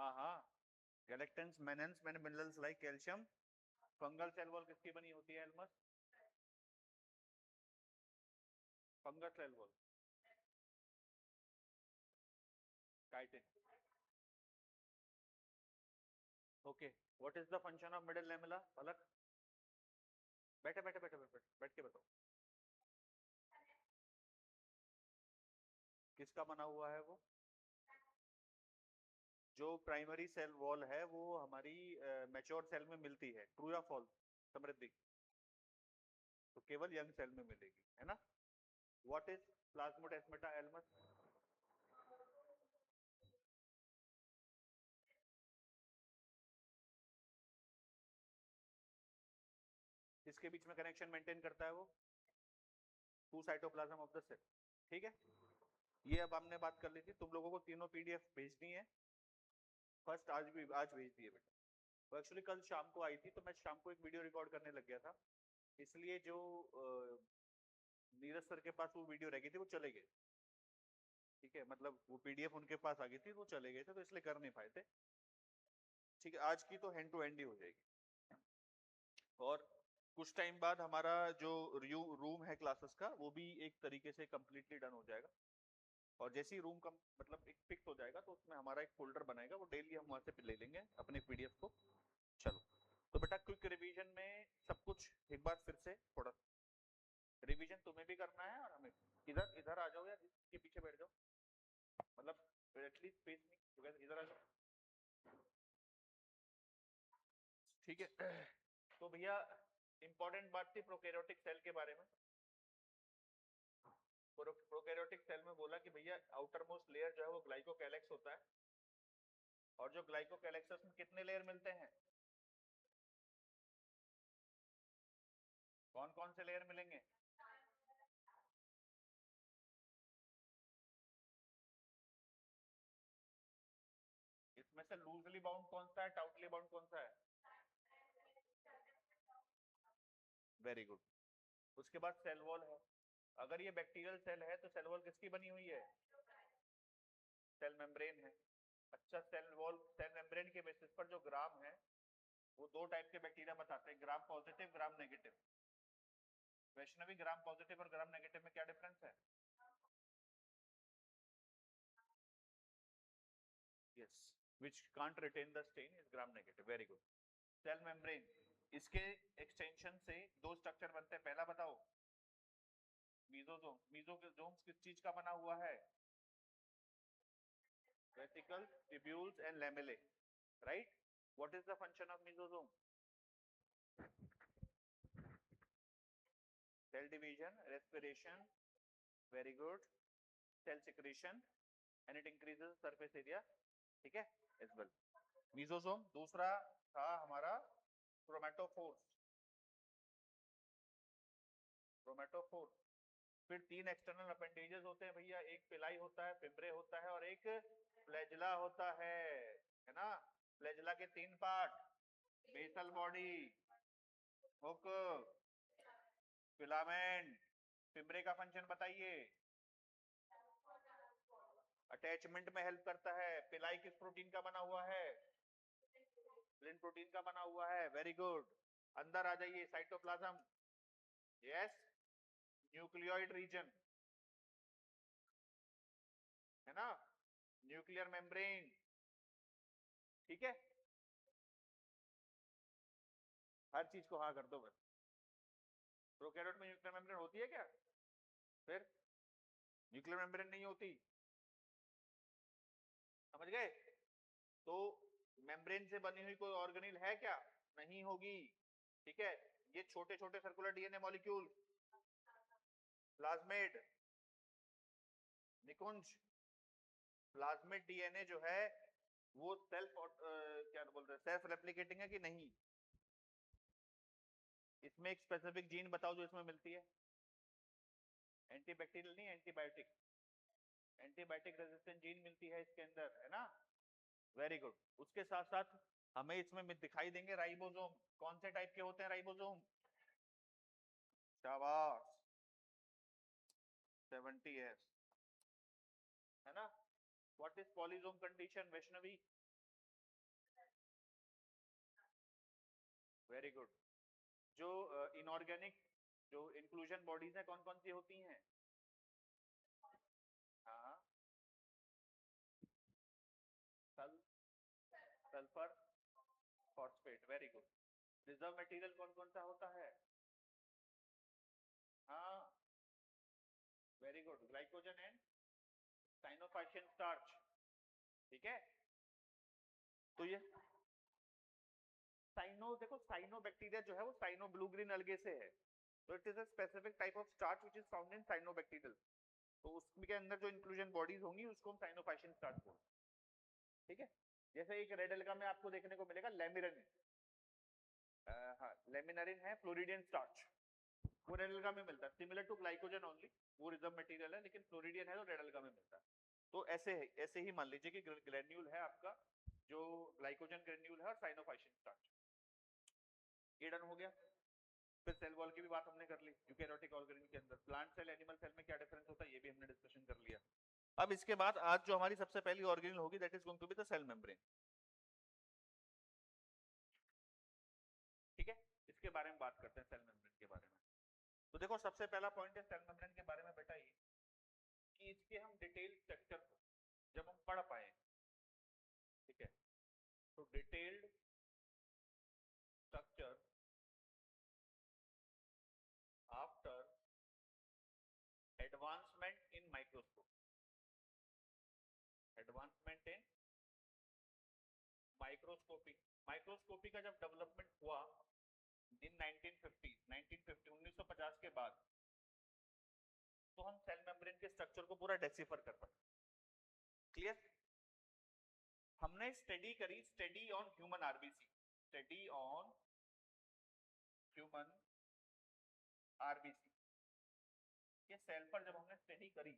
हाँ हाँ, galactans mannans मैंने minerals like calcium. Fungal cell wall किसकी बनी होती है Almas? Fungus cell wall chitin. Okay, what is the function of middle lamella? Palak, बैठे बैठे बैठे बैठे बैठ के बताओ, किसका बना हुआ है वो? जो प्राइमरी सेल वॉल है वो हमारी मैच्योर सेल में मिलती है, ट्रू या फॉल्स समृद्धि? तो केवल यंग सेल में मिलेगी, है ना? व्हाट इज प्लाज्मोडेस्माटा एल्मस? किसके बीच में कनेक्शन मेंटेन करता है वो? Two cytoplasm of the cell. ठीक है, ये अब हमने बात कर ली थी। तुम लोगों को तीनों पीडीएफ भेजनी है। फर्स्ट आज भेज दिए बेटा। वो एक्चुअली कल शाम को आई थी, तो मैं शाम को एक वीडियो रिकॉर्ड करने लग गया था, इसलिए जो नीरज सर के पास वो वीडियो रह गई थी, वो चले गए। ठीक है, मतलब वो पीडीएफ उनके पास आ गई थी, वो चले गए थे, तो इसलिए कर नहीं पाए थे। ठीक है, आज की तो हैंड टू हैंड ही हो जाएगी। और कुछ टाइम बाद हमारा जो रूम है क्लासेस का, वो भी एक तरीके से कंप्लीटली डन हो जाएगा। और जैसे ही रूम का मतलब एक फिक्स हो जाएगा, तो उसमें हमारा एक फोल्डर बनाएगा, वो डेली हम वहां से ले लेंगे अपने पीडीएफ को। चलो, तो बेटा क्विक रिवीजन में सब कुछ एक बार फिर से थोड़ा रिवीजन तुम्हें भी करना है और हमें। इधर इधर आ जाओ या इसके पीछे बैठ जाओ, मतलब एटलीस्ट स्पेस नहीं, इधर आ जाओ। ठीक है, तो भैया इंपॉर्टेंट बात थी प्रोकैरियोटिक सेल के बारे में। प्रोकैरियोटिक सेल में बोला कि भैया आउटर मोस्ट लेयर जो है वो ग्लाइकोकैलेक्स होता है, और जो ग्लाइकोकैलेक्सस में कितने लेयर मिलते हैं? कौन कौन से लेयर मिलेंगे? इसमें से लूजली बाउंड कौन सा है, टाउटली बाउंड कौन सा है? Very good. उसके बाद सेल वॉल है। अगर ये बैक्टीरियल सेल है तो सेल वॉल किसकी बनी हुई है? सेल मेम्ब्रेन है। अच्छा, सेल वॉल सेल मेम्ब्रेन के बेसिस पर जो ग्राम है, वो दो टाइप के बैक्टीरिया बताते हैं, gram positive gram negative. Vaishnavi, gram positive और ग्राम नेगेटिव में क्या डिफरेंस है? Yes, which can't retain the stain is gram negative. Very good. Cell membrane, इसके एक्सटेंशन से दो स्ट्रक्चर बनते हैं, पहला बताओ। मीजोजोम। मीजोजोम किस चीज का बना हुआ है? Vesicles, tubules and lamellae, right? What is the function of mesosome? Cell division, respiration, very good, cell secretion, and it increases surface area. ठीक है, एज वेल। मीजोजोम। दूसरा था हमारा क्रोमेटोफोर्स। क्रोमेटोफोर्स। फिर तीन एक्सटर्नल अपेंडेजेस होते हैं भैया, एक पिलाई होता है, फिब्रे होता है, और एक फ्लैजिला होता है ना? फ्लैजिला के तीन part, basal body, hook, filament. Fimbriae का फंक्शन बताइए। अटैचमेंट में हेल्प करता है। पिलाई किस प्रोटीन का बना हुआ है? लिन प्रोटीन का बना हुआ है। Very good. अंदर आ जाइए, साइटोप्लाज्म। यस, न्यूक्लियोइड रीजन, है ना? Nuclear membrane. ठीक है, हर चीज को हाँ कर दो बस। प्रोकैरियोट में न्यूक्लियर मेम्ब्रेन होती है क्या? फिर न्यूक्लियर मेम्ब्रेन नहीं होती, समझ गए? तो मेम्ब्रेन से बनी हुई कोई ऑर्गेनेल है क्या? नहीं होगी। ठीक है, ये छोटे छोटे सर्कुलर डीएनए मॉलिक्यूल, प्लाज्मिड, निकुंज। प्लाज्मिड डीएनए जो है वो सेल्फ क्या बोल रहे हैं, सेल्फ रेप्लिकेटिंग है कि नहीं? इसमें एक स्पेसिफिक जीन बताओ जो इसमें मिलती है। एंटीबैक्टीरियल नहीं, एंटीबायोटिक। एंटीबायोटिक रेजिस्टेंट जीन मिलती है इसके अंदर, है ना? Very good. उसके साथ साथ हमें इसमें दिखाई देंगे राइबोसोम। कौन से टाइप के होते हैं राइबोसोम? शाबाश, 70s, है ना? What is polysome condition Vaishnavi? Very good. जो इनऑर्गेनिक जो इंक्लूजन बॉडीज है कौन कौन सी होती हैं? हाँ, sulphur, phosphate, very good. Reserve material कौन कौन सा होता है? हाँ, very good, glycogen and cyanophycean starch. ठीक है, तो ये साइनो, देखो साइनो बैक्टीरिया जो है वो साइनो ब्लू ग्रीन अलगे से है, तो it is a specific type of starch which is found in cyanobacterial. तो उसके अंदर जो इंक्लूजन बॉडीज होंगी उसको हम साइनोफाइशियन स्टार्च बोलते हैं। ठीक है, जैसे एक रेड एल्गा में आपको देखने को मिलेगा लेमिनिन, हाँ लेमिनरिन है, फ्लोरिडियन स्टार्च, वो रेड एल्गा में मिलता है, सिमिलर टू ग्लाइकोजन ओनली, वो रिजर्व मटेरियल है, लेकिन फ्लोरिडियन है तो रेड एल्गा में मिलता है। तो ऐसे है, ऐसे ही मान लीजिए कि ग्रेन्यूल है आपका जो ग्लाइकोजन ग्रेन्यूल है और साइनोफाइशियन स्टार्च। ये डन हो गया। फिर सेल वॉल की भी बात हमने कर ली, यूकैरियोटिक ऑर्गेनिज्म के अंदर प्लांट सेल एनिमल सेल में क्या डिफरेंस होता है ये भी हमने डिस्कशन कर लिया। अब इसके बाद आज जो हमारी सबसे पहली ऑर्गेनिल होगी that is going to be the cell membrane. ठीक है, इसके बारे में बात करते हैं सेल मेम्ब्रेन के बारे में। तो देखो सबसे पहला पॉइंट है सेल मेम्ब्रेन के बारे में बेटा ये कि इसके हम डिटेल स्ट्रक्चर को जब हम पढ़ पाए, ठीक है, तो detailed structure after advancement in microscope, advancement in microscopy, microscopy का जब डेवलपमेंट हुआ इन 1950 1950 के बाद, तो हम सेल मेम्ब्रेन के स्ट्रक्चर को पूरा डेसिफर कर पाए। क्लियर? हमने स्टडी करी, study on human RBC, study on human RBC के सेल पर जब हमने स्टडी करी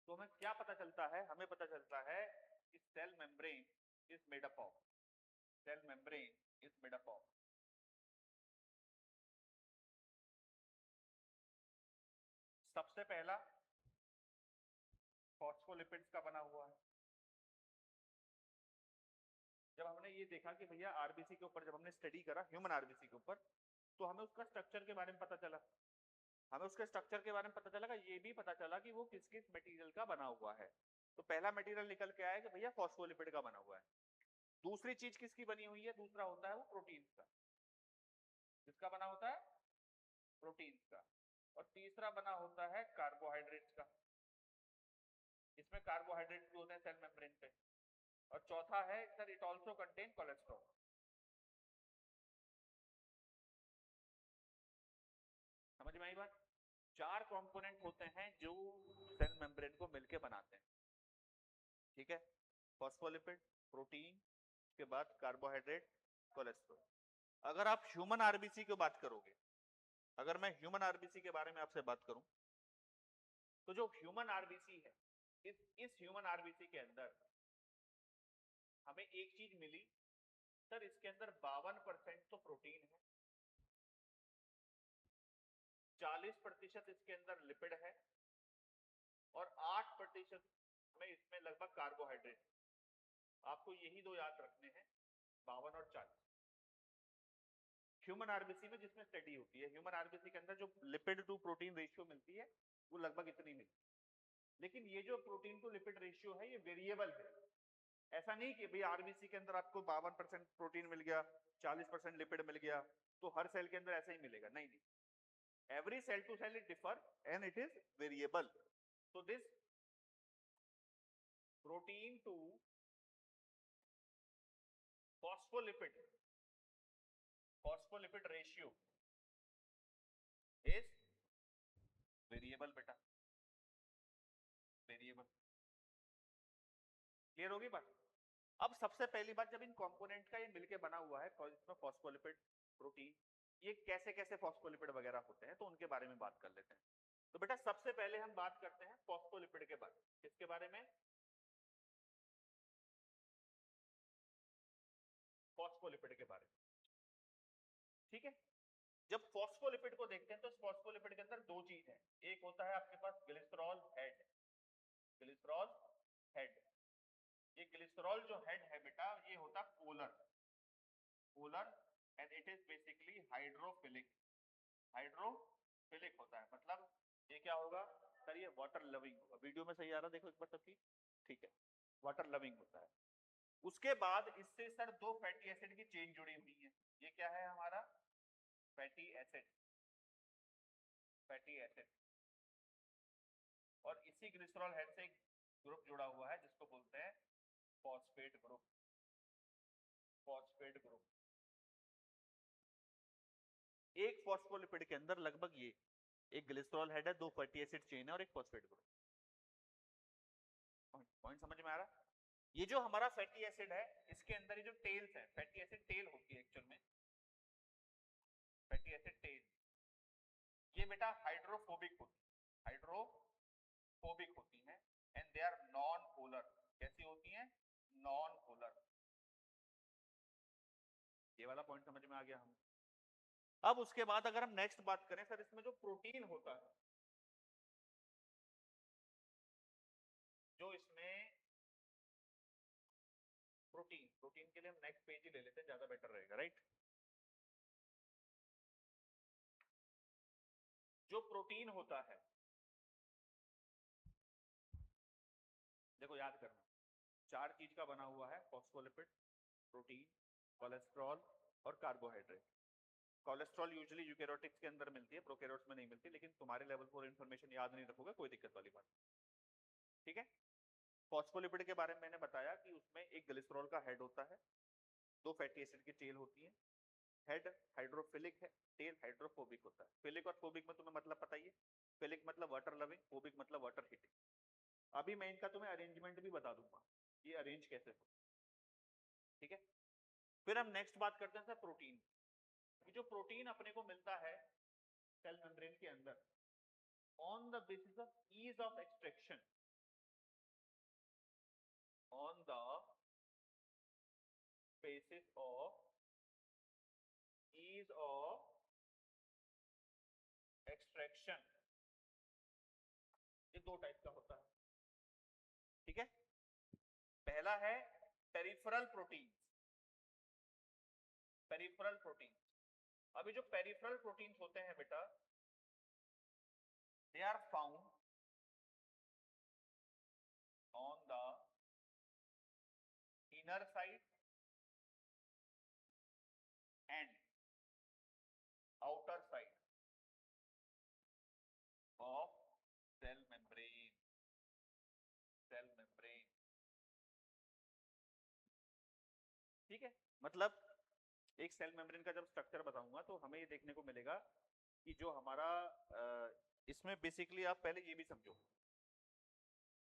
तो हमें क्या पता चलता है? हमें पता चलता है कि cell membrane is made up of, cell membrane is made up of सबसे पहला फॉस्फोलिपिड्स का बना हुआ है। जब हमने ये देखा कि भैया आरबीसी के ऊपर जब हमने स्टडी करा ह्यूमन आरबीसी के ऊपर, तो हमें उसका स्ट्रक्चर के बारे में पता चला, हमें उसके स्ट्रक्चर के बारे में पता चला, ये भी पता चला कि वो किस किस मटेरियल का बना हुआ है। तो पहला मटेरियल निकल के आया कि भैया फॉस्फोलिपिड का बना हुआ है। दूसरी चीज किसकी बनी हुई है? दूसरा होता है वो प्रोटीन का। किसका बना होता है? प्रोटीन का। और तीसरा बना होता है कार्बोहाइड्रेट्स का, इसमें कार्बोहाइड्रेट्स भी होते हैं सेल मेम्ब्रेन पे। और चौथा है sir it also contain cholesterol. समझ में आई बात? चार कंपोनेंट होते हैं जो सेल मेम्ब्रेन को मिलके बनाते हैं। ठीक है, फॉस्फोलिपिड, प्रोटीन, उसके बाद कार्बोहाइड्रेट, कोलेस्ट्रॉल। अगर आप ह्यूमन आरबीसी की बात करोगे, अगर मैं ह्यूमन आरबीसी के बारे में आपसे बात करूं, तो जो ह्यूमन आरबीसी है, इस ह्यूमन आरबीसी के अंदर हमें एक चीज मिली सर, इसके अंदर 52% तो प्रोटीन है, 40% इसके अंदर लिपिड है और 8% में इसमें लगभग कार्बोहाइड्रेट। आपको यही दो याद रखने हैं, 52 और 40। ह्यूमन आरबीसी में जिसमें स्टडी होती है, ह्यूमन आरबीसी के अंदर जो लिपिड टू प्रोटीन रेशियो मिलती है वो लगभग इतनी मिलती है। लेकिन ये जो प्रोटीन टू लिपिड रेशियो है ये वेरिएबल है। ऐसा नहीं कि भाई आरबीसी के अंदर आपको 52% प्रोटीन मिल गया, 40% लिपिड मिल गया, तो हर सेल के अंदर ऐसा ही मिलेगा, नहीं नहीं। Every cell to cell it differ and it is variable. so this protein to phospholipid ratio is variable बेटा, वेरिएबल। क्लियर होगी बात? अब सबसे पहली बात, जब इन कंपोनेंट का ये मिलके बना हुआ है, इसमें फॉस्फोलिपिड, प्रोटीन, ये कैसे कैसे फॉस्फोलिपिड वगैरह होते हैं तो उनके बारे में बात कर लेते हैं। तो बेटा सबसे पहले हम बात करते हैं फॉस्फोलिपिड के बारे में। किसके बारे में? फॉस्फोलिपिड के बारे में। ठीक है, जब फॉस्फोलिपिड को देखते हैं तो फॉस्फोलिपिड के अंदर दो चीज है। एक होता है आपके पास ग्लिसरॉल हेड, ग्लिसरॉल हेड। ये ग्लिसरॉल जो हेड है बेटा ये होता है polar, polar and it is basically hydrophilic. Hydrophilic होता है मतलब ये क्या होगा सर, ये वाटर लविंग होगा। वीडियो में सही आ रहा देखो एक बार सबकी, ठीक है, वाटर लविंग होता है। उसके बाद इससे सर दो फैटी एसिड की चेन जुड़ी हुई है। ये क्या है हमारा फैटी एसिड, फैटी एसिड। और इसी ग्लिसरॉल हेड से एक ग्रुप जुड़ा हुआ है जिसको बोलते हैं फॉस्फेट ग्रुप, फॉस्फेट ग्रुप। एक फॉस्फोलिपिड के अंदर लगभग ये एक ग्लिसरॉल हेड है, दो फैटी एसिड चेन है और एक फॉस्फेट ग्रुप। पॉइंट समझ में आ रहा? ये जो हमारा फैटी एसिड है इसके अंदर ये जो टेल्स है, फैटी एसिड टेल होती है एक्चुअल में, फैटी एसिड टेल, ये बेटा हाइड्रोफोबिक होती है, हाइड्रोफोबिक होती हैं and they are non polar. कैसी होती हैं? Non polar. ये वाला पॉइंट समझ में आ गया हम। अब उसके बाद अगर हम नेक्स्ट बात करें सर, इसमें जो प्रोटीन होता है, जो इसमें प्रोटीन, प्रोटीन के लिए हम नेक्स्ट पेज ही ले लेते हैं, ज्यादा बेटर रहेगा, राइट। जो प्रोटीन होता है, देखो याद करना, चार चीज का बना हुआ है फॉस्फोलिपिड, प्रोटीन, कोलेस्ट्रॉल और कार्बोहाइड्रेट। कोलेस्ट्रॉल यूजुअली यूकेरियोटिक्स के अंदर मिलती है, प्रोकैरियोट्स में नहीं मिलती, लेकिन तुम्हारे लेवल पर इंफॉर्मेशन याद नहीं रखोगे कोई दिक्कत वाली बात, ठीक है। फॉस्फोलिपिड के बारे में मैंने बताया कि उसमें एक ग्लिसरॉल का हेड होता है, दो फैटी एसिड की टेल होती है। हेड हाइड्रोफिलिक है, टेल हाइड्रोफोबिक होता है। फिलिक और फोबिक में तुम्हें मतलब पता ही है, फिलिक मतलब वाटर लविंग, फोबिक मतलब वाटर हीटिंग। अभी मैं इनका तुम्हें अरेंजमेंट भी बता दूंगा, ये अरेंज कैसे हो, ठीक है। फिर हम नेक्स्ट बात करते हैं सर प्रोटीन की। जो प्रोटीन अपने को मिलता है सेल मेम्ब्रेन के अंदर on the basis of ease of extraction, on the basis of ease of extraction, ये दो टाइप का होता है, ठीक है। पहला है पेरिफेरल प्रोटीन, पेरिफेरल प्रोटीन। अभी जो पेरिफेरल प्रोटीन्स होते हैं बेटा, they are found on the inner side and outer side of cell membrane, cell membrane, ठीक है। मतलब एक सेल मेम्ब्रेन का जब स्ट्रक्चर बताऊंगा तो हमें ये देखने को मिलेगा कि जो हमारा इसमें बेसिकली आप पहले ये भी समझो,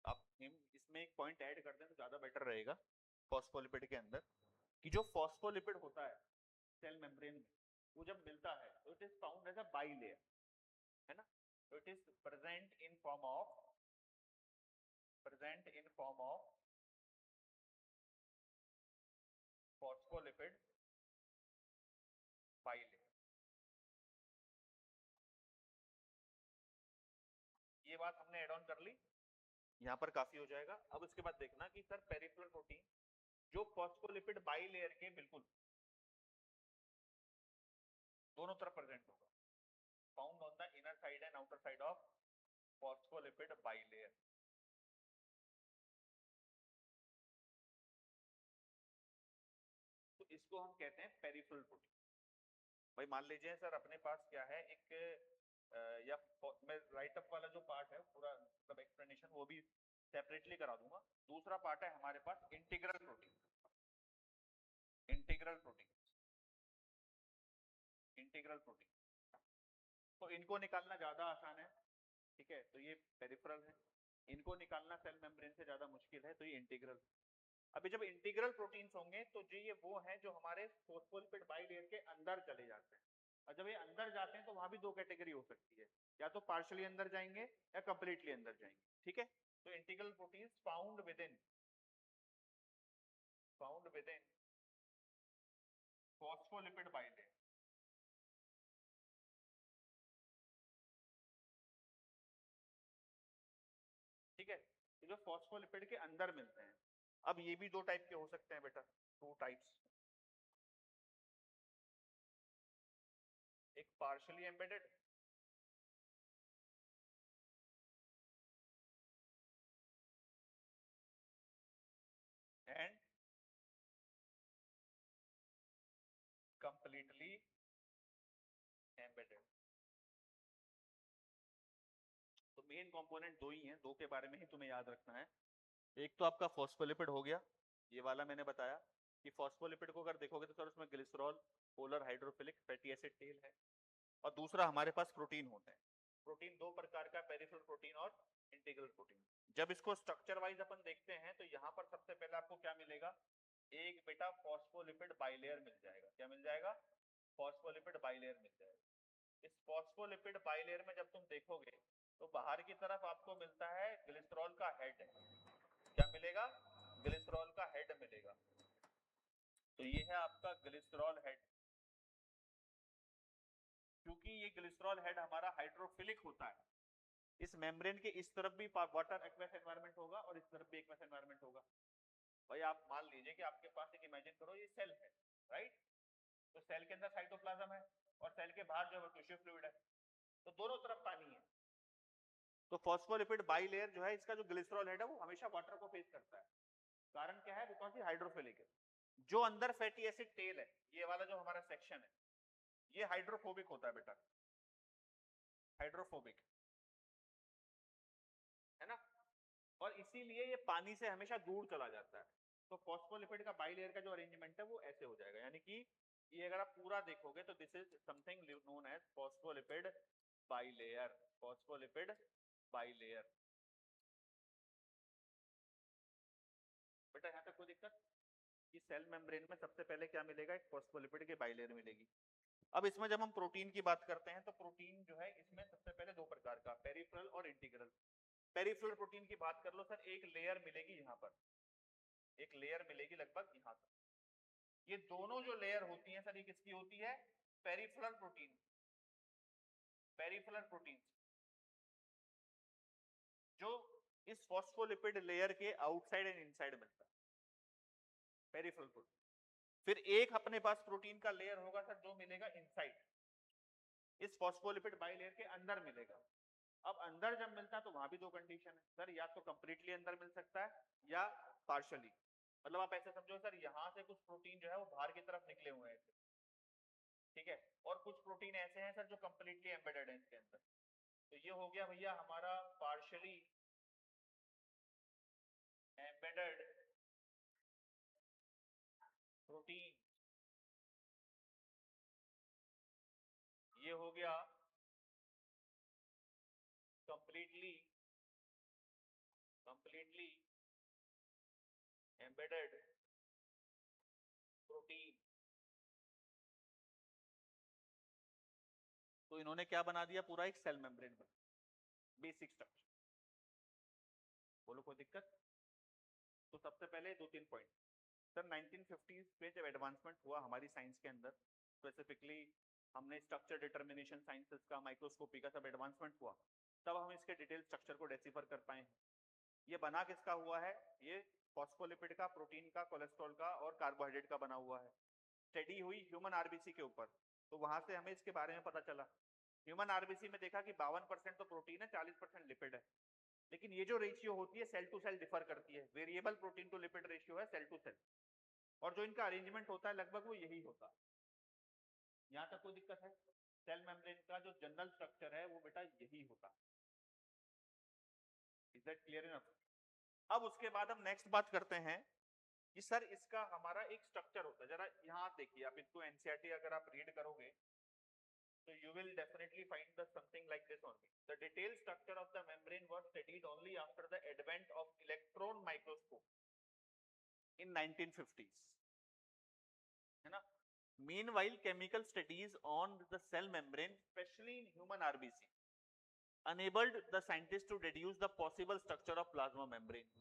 आप इसमें एक पॉइंट ऐड कर दें तो ज्यादा बेटर रहेगा फॉस्फोलिपिड के अंदर, कि जो फॉस्फोलिपिड होता है सेल मेम्ब्रेन में, वो जब मिलता है तो it is found as a bilayer, है ना। तो it is present in form of, present in form of phospholipid bilayer. ये बात हमने एड ऑन कर ली, यहाँ पर काफी हो जाएगा। अब उसके बाद देखना कि सर पेरिफेरल प्रोटीन जो फॉस्फोलिपिड बाइलेयर के बिल्कुल दोनों तरफ प्रेजेंट होगा, found on the inner side and outer side of phospholipid bilayer. तो इसको हम कहते हैं पेरिफेरल प्रोटीन। भाई मान लीजिए सर अपने पास क्या है, एक या मैं राइट अप वाला जो पार्ट है पूरा मतलब एक्सप्लेनेशन वो भी सेपरेटली करा दूंगा। दूसरा पार्ट है हमारे पास integral protein, integral protein, integral protein. तो इनको निकालना ज्यादा आसान है, ठीक है, तो ये पेरिफेरल है। इनको निकालना सेल मेम्ब्रेन से ज्यादा मुश्किल है, तो ये इंटीग्रल। अभी जब इंटीग्रल प्रोटीन्स होंगे तो जो ये वो हैं जो हमारे फोस्फोलिपिड बाइलेयर के अंदर चले जाते हैं। और जब ये अंदर जाते हैं तो वहां भी दो कैटेगरी हो सकती है, या तो पार्शियली अंदर जाएंगे या कंप्लीटली अंदर जाएंगे, ठीक है। तो integral proteins found with in, found with in phospholipid bilayer, ठीक है। तो जो फॉस्फोलिपिड के अंदर मिलते हैं। अब ये भी दो टाइप के हो सकते हैं बेटा, two types. partially embedded and completely embedded। तो मेन कंपोनेंट दो ही हैं, दो के बारे में ही तुम्हें याद रखना है। एक तो आपका फॉस्फोलिपिड हो गया, ये वाला मैंने बताया कि फॉस्फोलिपिड को अगर देखोगे तो सर उसमें glycerol, polar hydrophilic fatty acid tail है। और दूसरा हमारे पास प्रोटीन होते हैं। प्रोटीन दो प्रकार का, पेरिफेरल प्रोटीन और इंटीग्रल प्रोटीन। जब इसको स्ट्रक्चर वाइज अपन देखते हैं तो यहाँ पर सबसे पहले आपको क्या मिलेगा, एक बेटा फॉस्फोलिपिड बाइलेयर मिल जाएगा। क्या मिल जाएगा? फॉस्फोलिपिड बाइलेयर मिल जाएगा। इस फॉस्फोलिपिड बाइलेयर में जब तुम देखोगे तो बाहर की तरफ आपको मिलता है ग्लिसरॉल का हेड। क्या मिलेगा? ग्लिसरॉल का हेड मिलेगा। तो ये है आपका ग्लिसरॉल हेड। क्योंकि ये ग्लिसरॉल हेड हमारा हाइड्रोफिलिक होता है, इस मेम्ब्रेन के इस तरफ भी वाटर एक्वेस एनवायरनमेंट होगा और इस तरफ भी एक्वेस एनवायरनमेंट होगा। भाई आप मान लीजिए कि आपके पास एक इमेजिन करो ये सेल है, राइट? तो सेल के अंदर साइटोप्लाज्म है और सेल के बाहर जो है टिश्यू फ्लूइड है, तो दोनों तरफ पानी है। तो फॉस्फोलिपिड बाइलेयर जो है, इसका जो ग्लिसरॉल हेड है वो हमेशा वाटर को फेस करता है। कारण क्या है? बिकॉज ये हाइड्रोफिलिक है। जो अंदर फैटी एसिड टेल है, ये वाला जो हमारा सेक्शन है, ये हाइड्रोफोबिक होता है बेटा, हाइड्रोफोबिक है ना, और इसीलिए ये पानी से हमेशा दूर चला जाता है। तो फॉस्फोलिपिड का बाइलेयर का जो अरेंजमेंट है वो ऐसे हो जाएगा, यानी कि ये अगर आप पूरा देखोगे तो this is something known as phospholipid bilayer. Phospholipid bilayer. बेटा यहाँ तक कोई दिक्कत? कि सेल मेम्ब्रेन में सबसे पहले क्या मिलेगा? एक फॉस्फोलिपिड की बाइलेयर मिलेगी। अब इसमें जब हम प्रोटीन की बात करते हैं तो प्रोटीन जो है इसमें सबसे पहले दो प्रकार का, पेरिफेरल और इंटीग्रल। पेरिफेरल प्रोटीन की बात कर लो सर, एक लेयर मिलेगी यहाँ पर, एक लेयर मिलेगी लगभग यहाँ तक। ये दोनों जो लेयर होती है सर, ये किसकी होती है? Peripheral protein. पेरिफेरल प्रोटीन जो इस फॉस्फोलिपिड लेयर के आउटसाइड एंड इनसाइड मिलता है, पेरिफेरल प्रोटीन। फिर एक अपने पास प्रोटीन का लेयर होगा सर जो मिलेगा इनसाइड, इस फॉस्फोलिपिड बाइलेयर के अंदर मिलेगा। अब अंदर जब मिलता है तो वहां भी दो कंडीशन है सर, या तो कंप्लीटली अंदर मिल सकता है या पार्शियली। मतलब आप ऐसे समझो सर, यहां से कुछ प्रोटीन जो है वो बाहर की तरफ निकले हुए हैं, ठीक है, और कुछ प्रोटीन ऐसे हैं सर जो कंप्लीटली एम्बेडेड है इसके अंदर। तो ये हो गया भैया हमारा पार्शियली एम्बेडेड प्रोटीन। ये हो गया कंप्लीटली एम्बेडेड प्रोटीन। तो इन्होंने क्या बना दिया? पूरा एक सेल मेम्ब्रेन बना, बेसिक स्ट्रक्चर। बोलो कोई दिक्कत? तो सबसे पहले दो तीन पॉइंट सर, 1950s में जब एडवांसमेंट हुआ हमारी साइंस के अंदर, स्पेसिफिकली हमने स्ट्रक्चर डिटर्मिनेशन साइंसेस का, माइक्रोस्कोपी का सब एडवांसमेंट हुआ, तब हम इसके डिटेल स्ट्रक्चर को डेसिफर कर पाए हैं। ये बना किसका हुआ है? ये फॉस्फोलिपिड का, प्रोटीन का, कोलेस्ट्रॉल का और कार्बोहाइड्रेट का बना हुआ है। स्टडी हुई ह्यूमन आरबीसी के ऊपर, तो वहां से हमें इसके बारे में पता चला। ह्यूमन आरबीसी में देखा कि 52% तो प्रोटीन है, 40% लिपिड है। लेकिन ये जो रेशियो होती है सेल टू सेल डिफर करती है। Variable protein to lipid ratio है सेल टू सेल, और जो इनका अरेंजमेंट होता है लगभग वो यही होता है। यहाँ तक कोई दिक्कत है? सेल मेम्ब्रेन का जो जनरल स्ट्रक्चर है वो बेटा यही होता है। Is that clear enough? अब उसके बाद हम नेक्स्ट बात करते हैं कि सर इसका हमारा एक स्ट्रक्चर होता है। जरा यहाँ देखिए आप, इसको एनसीईआरटी अगर आप रीड करोगे so you will definitely find the something like this only. The detailed structure of the membrane was studied only after the advent of electron microscope in 1950s, है ना? Meanwhile, chemical studies on the cell membrane, especially in human RBC, enabled the scientists to deduce the possible structure of plasma membrane.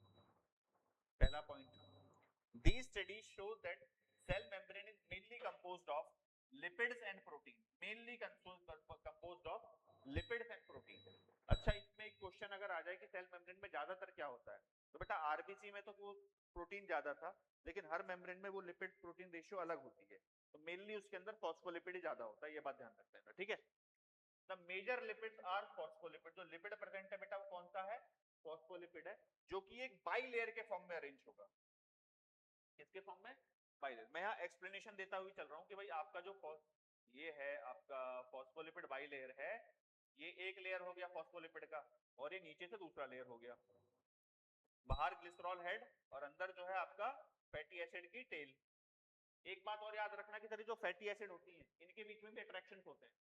पहला point. These studies show that cell membrane is mainly composed of lipids and protein, mainly composed of lipids and protein. अच्छा, इसमें एक question अगर आ जाए कि cell membrane में ज्यादातर क्या होता है, तो बेटा आरबीसी में तो वो प्रोटीन ज्यादा था, लेकिन हर मेम्ब्रेन में वो लिपिड प्रोटीन रेशियो अलग होती है। तो मेनली उसके अंदर फॉस्फोलिपिड ज्यादा होता है, ये बात ध्यान रख लेना, ठीक है। The major lipids are phospholipid. जो लिपिड प्रेजेंट है बेटा वो कौन सा है? फॉस्फोलिपिड है, जो कि एक बाई लेयर के फॉर्म में अरेंज होगा। किसके फॉर्म में? By layer. मैं यहाँ एक्सप्लेनेशन देता हुए चल रहा हूँ कि भाई आपका जो ये है आपका फॉस्फोलिपिड बाई लेयर है, ये एक लेयर हो गया फॉस्फोलिपिड का, और ये नीचे से दूसरा लेयर हो गया। बाहर ग्लिसरॉल हेड और अंदर जो है आपका फैटी एसिड की टेल। एक बात और याद रखना कि सारी जो फैटी एसिड होती है इनके बीच में भी अट्रैक्शन होते हैं,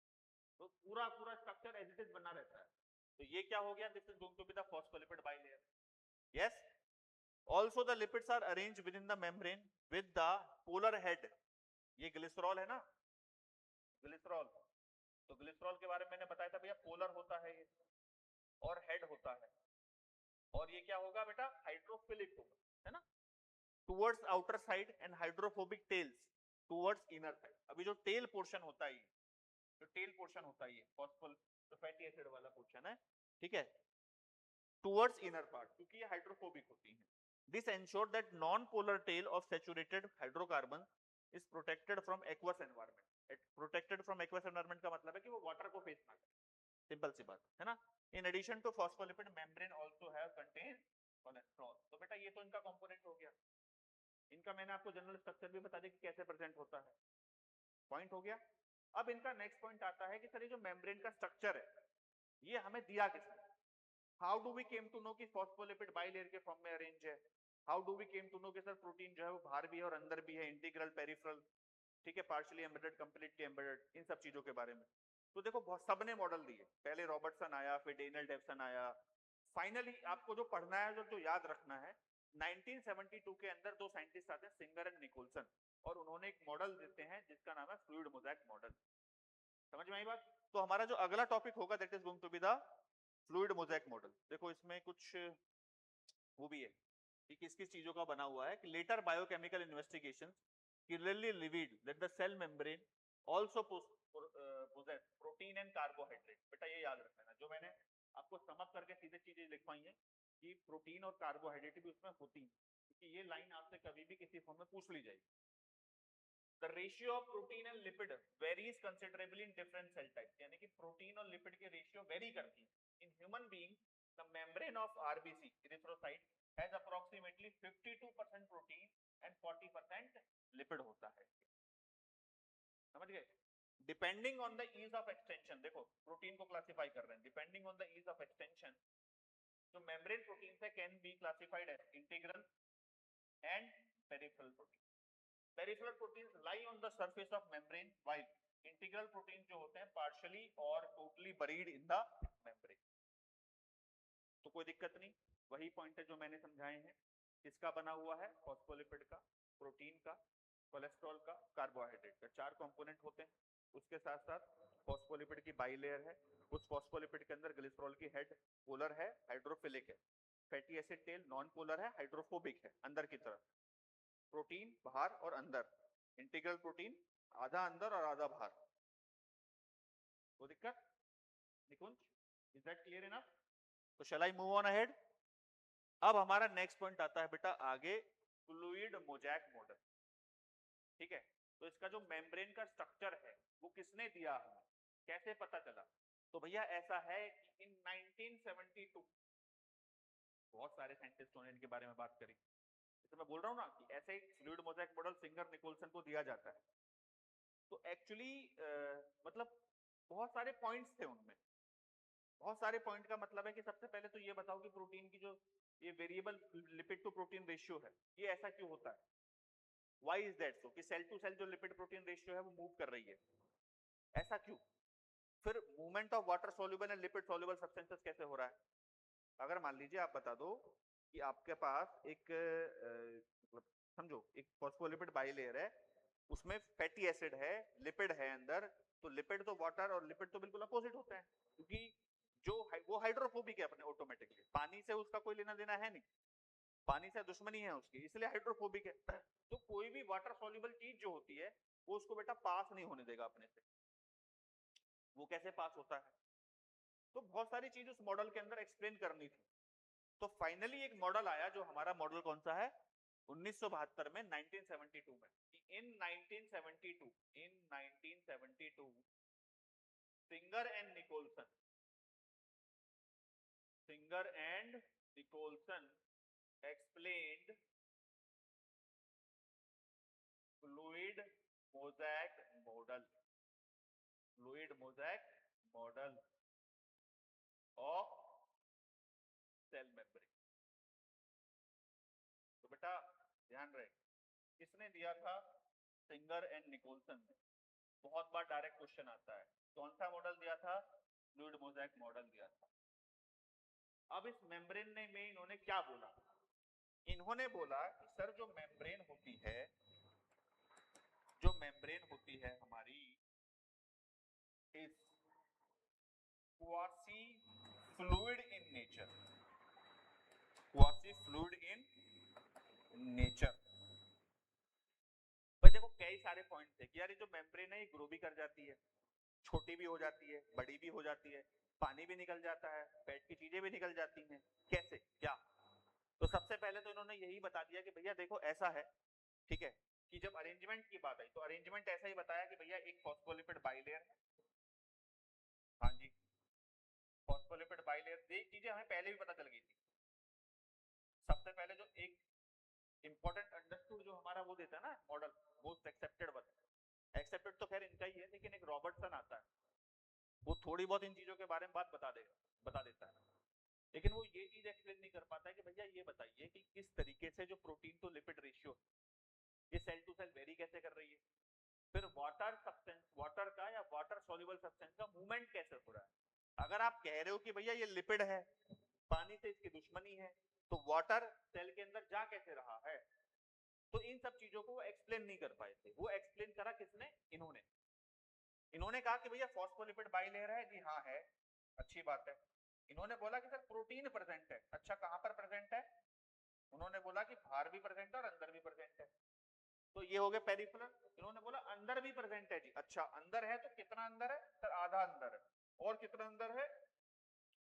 तो पूरा पूरा स्ट्रक्चर एज इट इज बना रहता है। तो ये क्या हो गया? This is going to be the phospholipid bilayer. Yes, also the lipids are arranged with in the membrane with the polar head. ये ग्लिसरॉल है ना, ग्लिसरॉल, तो ग्लिसरॉल के बारे में मैंने बताया था भैया, पोलर होता है ये और हेड होता है, और ये क्या होगा बेटा? हाइड्रोफिलिक होगा, है ना, towards outer side and hydrophobic tails towards inner side. अभी जो टेल पोर्शन होता है, जो टेल पोर्शन होता है फॉस्फोल जो फैटी एसिड वाला पोर्शन है, ठीक है, टुवर्ड्स इनर पार्ट, क्योंकि ये हाइड्रोफोबिक होती है। This ensure that non polar tail of saturated hydrocarbon is protected from aqueous environment. Protected from aqueous environment का मतलब है कि वो वाटर को फेस ना करे, सिंपल सी बात है ना। In addition to phospholipid membrane also have contain cholesterol. तो बेटा ये तो इनका कंपोनेंट हो गया। इनका मैंने आपको जनरल स्ट्रक्चर भी बता दिया कि कैसे प्रेजेंट होता है, पॉइंट हो गया। अब इनका नेक्स्ट पॉइंट आता है कि सर ये जो मेम्ब्रेन का स्ट्रक्चर है ये हमें दिया किसने? How do we came to know कि फॉस्फोलिपिड बाइलेयर के फॉर्म में अरेंज है? How do we came to know कि सर प्रोटीन जो है वो बाहर भी है और अंदर भी है, इंटीग्रल, पेरिफेरल, ठीक है, पार्शियली एम्बेडेड, कंप्लीटली एम्बेडेड, इन सब चीजों के बारे में। तो देखो बहुत सबने मॉडल दिए, पहले रॉबर्टसन आया, फिर डेनियल डेवसन आया, फाइनली आपको जो पढ़ना है, जो याद रखना है, 1972 के अंदर दो साइंटिस्ट आते हैं, सिंगर एंड निकोलसन, और उन्होंने एक मॉडल देते हैं जिसका नाम है फ्लूइड मोज़ेक मॉडल। समझ में आई बात? तो हमारा जो अगला टॉपिक होगा that is going to be the fluid mosaic model. देखो इसमें कुछ वो भी है कि किस किस चीजों का बना हुआ है, कि later biochemical investigations clearly revealed that the cell membrane also possess protein and carbohydrate। बेटा ये याद रखना, जो मैंने आपको समअप करके सीधे चीजें लिखवाई है कि प्रोटीन और कार्बोहाइड्रेट भी उसमें होती है, क्योंकि ये लाइन आपसे कभी भी किसी फॉर्म में पूछ ली जाएगी। The ratio of protein and lipid varies considerably in different cell types। यानी कि प्रोटीन और लिपिड के रेशियो वेरी करती है। In human being, the membrane of RBC erythrocyte has approximately 52% protein and 40% lipid होता है। समझ गए? Depending on the ease of extension, देखो प्रोटीन को क्लासिफाई कर रहे हैं, depending on the ease of extension, जो मेम्ब्रेन प्रोटीन है can be classified as integral and peripheral protein. Peripheral proteins lie on the surface of membrane, while integral protein जो होते हैं पार्शियली और totally buried in the membrane. तो कोई दिक्कत नहीं, वही पॉइंट है जो मैंने समझाए हैं। किसका बना हुआ है? फॉस्फोलिपिड का, प्रोटीन का, कोलेस्ट्रॉल का, कार्बोहाइड्रेट का, चार कंपोनेंट होते हैं। उसके साथ साथ फॉस्फोलिपिड की बाइलेयर है, उस फॉस्फोलिपिड के अंदर ग्लिसरॉल की हेड पोलर है, हाइड्रोफिलिक है, fatty acid tail non polar है, हाइड्रोफोबिक है अंदर की तरफ, प्रोटीन बाहर और अंदर, इंटीग्रल प्रोटीन आधा अंदर और आधा बाहर। कोई दिक्कत? निकुंज, इज दैट क्लियर इनफ? तो शैल आई मूव ऑन अहेड? अब हमारा नेक्स्ट पॉइंट आता है बेटा आगे, फ्लूइड मोज़ेक मॉडल। ठीक है, तो इसका जो मेम्ब्रेन का स्ट्रक्चर है वो किसने दिया हमें, कैसे पता चला? तो भैया ऐसा है कि इन 1972 बहुत सारे साइंटिस्टों ने इनके बारे में बात करी। जैसे मैं बोल रहा हूँ ना कि ऐसे fluid mosaic model Singer Nicholson को दिया जाता है। तो एक्चुअली मतलब बहुत सारे पॉइंट्स थे उनमें। बहुत सारे पॉइंट का मतलब है कि सबसे पहले तो ये बताओ कि प्रोटीन की जो ये variable lipid to protein ratio है ये ऐसा क्यों होता है? Why is that so? कि सेल टू सेल जो लिपिड प्रोटीन रेशियो है वो मूव कर रही है, ऐसा क्यों? फिर movement of water soluble and lipid soluble substances कैसे हो रहा है? अगर मान लीजिए आप बता दो कि आपके पास एक मतलब समझो एक फॉस्फोलिपिड बाइलेयर है, उसमें फैटी एसिड है, लिपिड है अंदर, तो लिपिड तो वाटर और लिपिड तो बिल्कुल अपोजिट होता है, क्योंकि जो वो हाइड्रोफोबिक है अपने ऑटोमेटिकली, पानी से उसका कोई लेना देना है नहीं, पानी से दुश्मनी है उसकी, इसलिए हाइड्रोफोबिक है। तो कोई भी वाटर सॉल्युबल चीज जो होती है वो उसको बेटा पास नहीं होने देगा अपने से। वो कैसे पास होता है? तो बहुत सारी चीज उस मॉडल के अंदर एक्सप्लेन करनी थी। तो फाइनली एक मॉडल आया, जो हमारा मॉडल कौन सा है 1972 में, 1972 में, in 1972 Singer and Nicholson explained fluid mosaic model of cell membrane। तो बेटा ध्यान रहे, किसने दिया था? सिंगर एंड निकोलसन ने। बहुत बार डायरेक्ट क्वेश्चन आता है, कौन सा मॉडल दिया था? फ्लूइड मोज़ेक मॉडल दिया था। अब इस मेम्ब्रेन में इन्होंने क्या बोला? इन्होंने बोला कि सर जो मेम्ब्रेन होती है हमारी is quasi fluid in nature. भाई देखो कई सारे पॉइंट्स है कि यार ये जो मेम्ब्रेन है ये ग्रो भी कर जाती है, छोटी भी हो जाती है, बड़ी भी हो जाती है, पानी भी निकल जाता है, पेट की चीजें भी निकल जाती हैं, कैसे क्या? तो सबसे पहले तो इन्होंने यही बता दिया कि भैया देखो ऐसा है, ठीक है, कि जब अरेंजमेंट की बात आई तो अरेंजमेंट ऐसा ही बताया कि भैया एक फॉस्फोलिपिड बाइलेयर है। हाँ जी, फॉस्फोलिपिड बाइलेयर, ये चीजें हमें पहले भी पता चल गई थी। सबसे पहले जो एक इंपॉर्टेंट अंडरस्टूड जो हमारा वो देता है ना मॉडल, मोस्ट एक्सेप्टेड तो खैर इनका ही है, लेकिन एक रॉबर्टसन आता है, वो थोड़ी बहुत इन चीजों के बारे में बात बता देता है, लेकिन वो ये चीज एक्सप्लेन नहीं कर पाता है कि भैया ये बताइए कि किस तरीके से जो प्रोटीन टू लिपिड रेशियो ये सेल टू सेल वेरी कैसे कर रही है, फिर वाटर का या वाटर सॉल्युबल सब्सटेंस का मूवमेंट कैसे हो रहा है। अगर आप कह रहे हो कि भैया ये लिपिड है, पानी से इसकी दुश्मनी है, तो वाटर सेल के अंदर जा कैसे रहा है? तो इन सब चीजों को वो एक्सप्लेन नहीं कर पाए थे। वो एक्सप्लेन करा किसने? इन्होंने कहा कि भैया फॉस्फोलिपिड बाइलेयर है जी, हाँ है, अच्छी बात है। इन्होंने बोला कि सर प्रोटीन प्रेजेंट है, अच्छा कहां पर प्रेजेंट है? उन्होंने बोला कि बाहर भी प्रेजेंट है और अंदर भी प्रेजेंट है, तो ये हो गया पेरिफेरल। इन्होंने बोला अंदर भी प्रेजेंट है जी, अच्छा अंदर है तो कितना अंदर है? सर आधा अंदर है। और कितना अंदर है?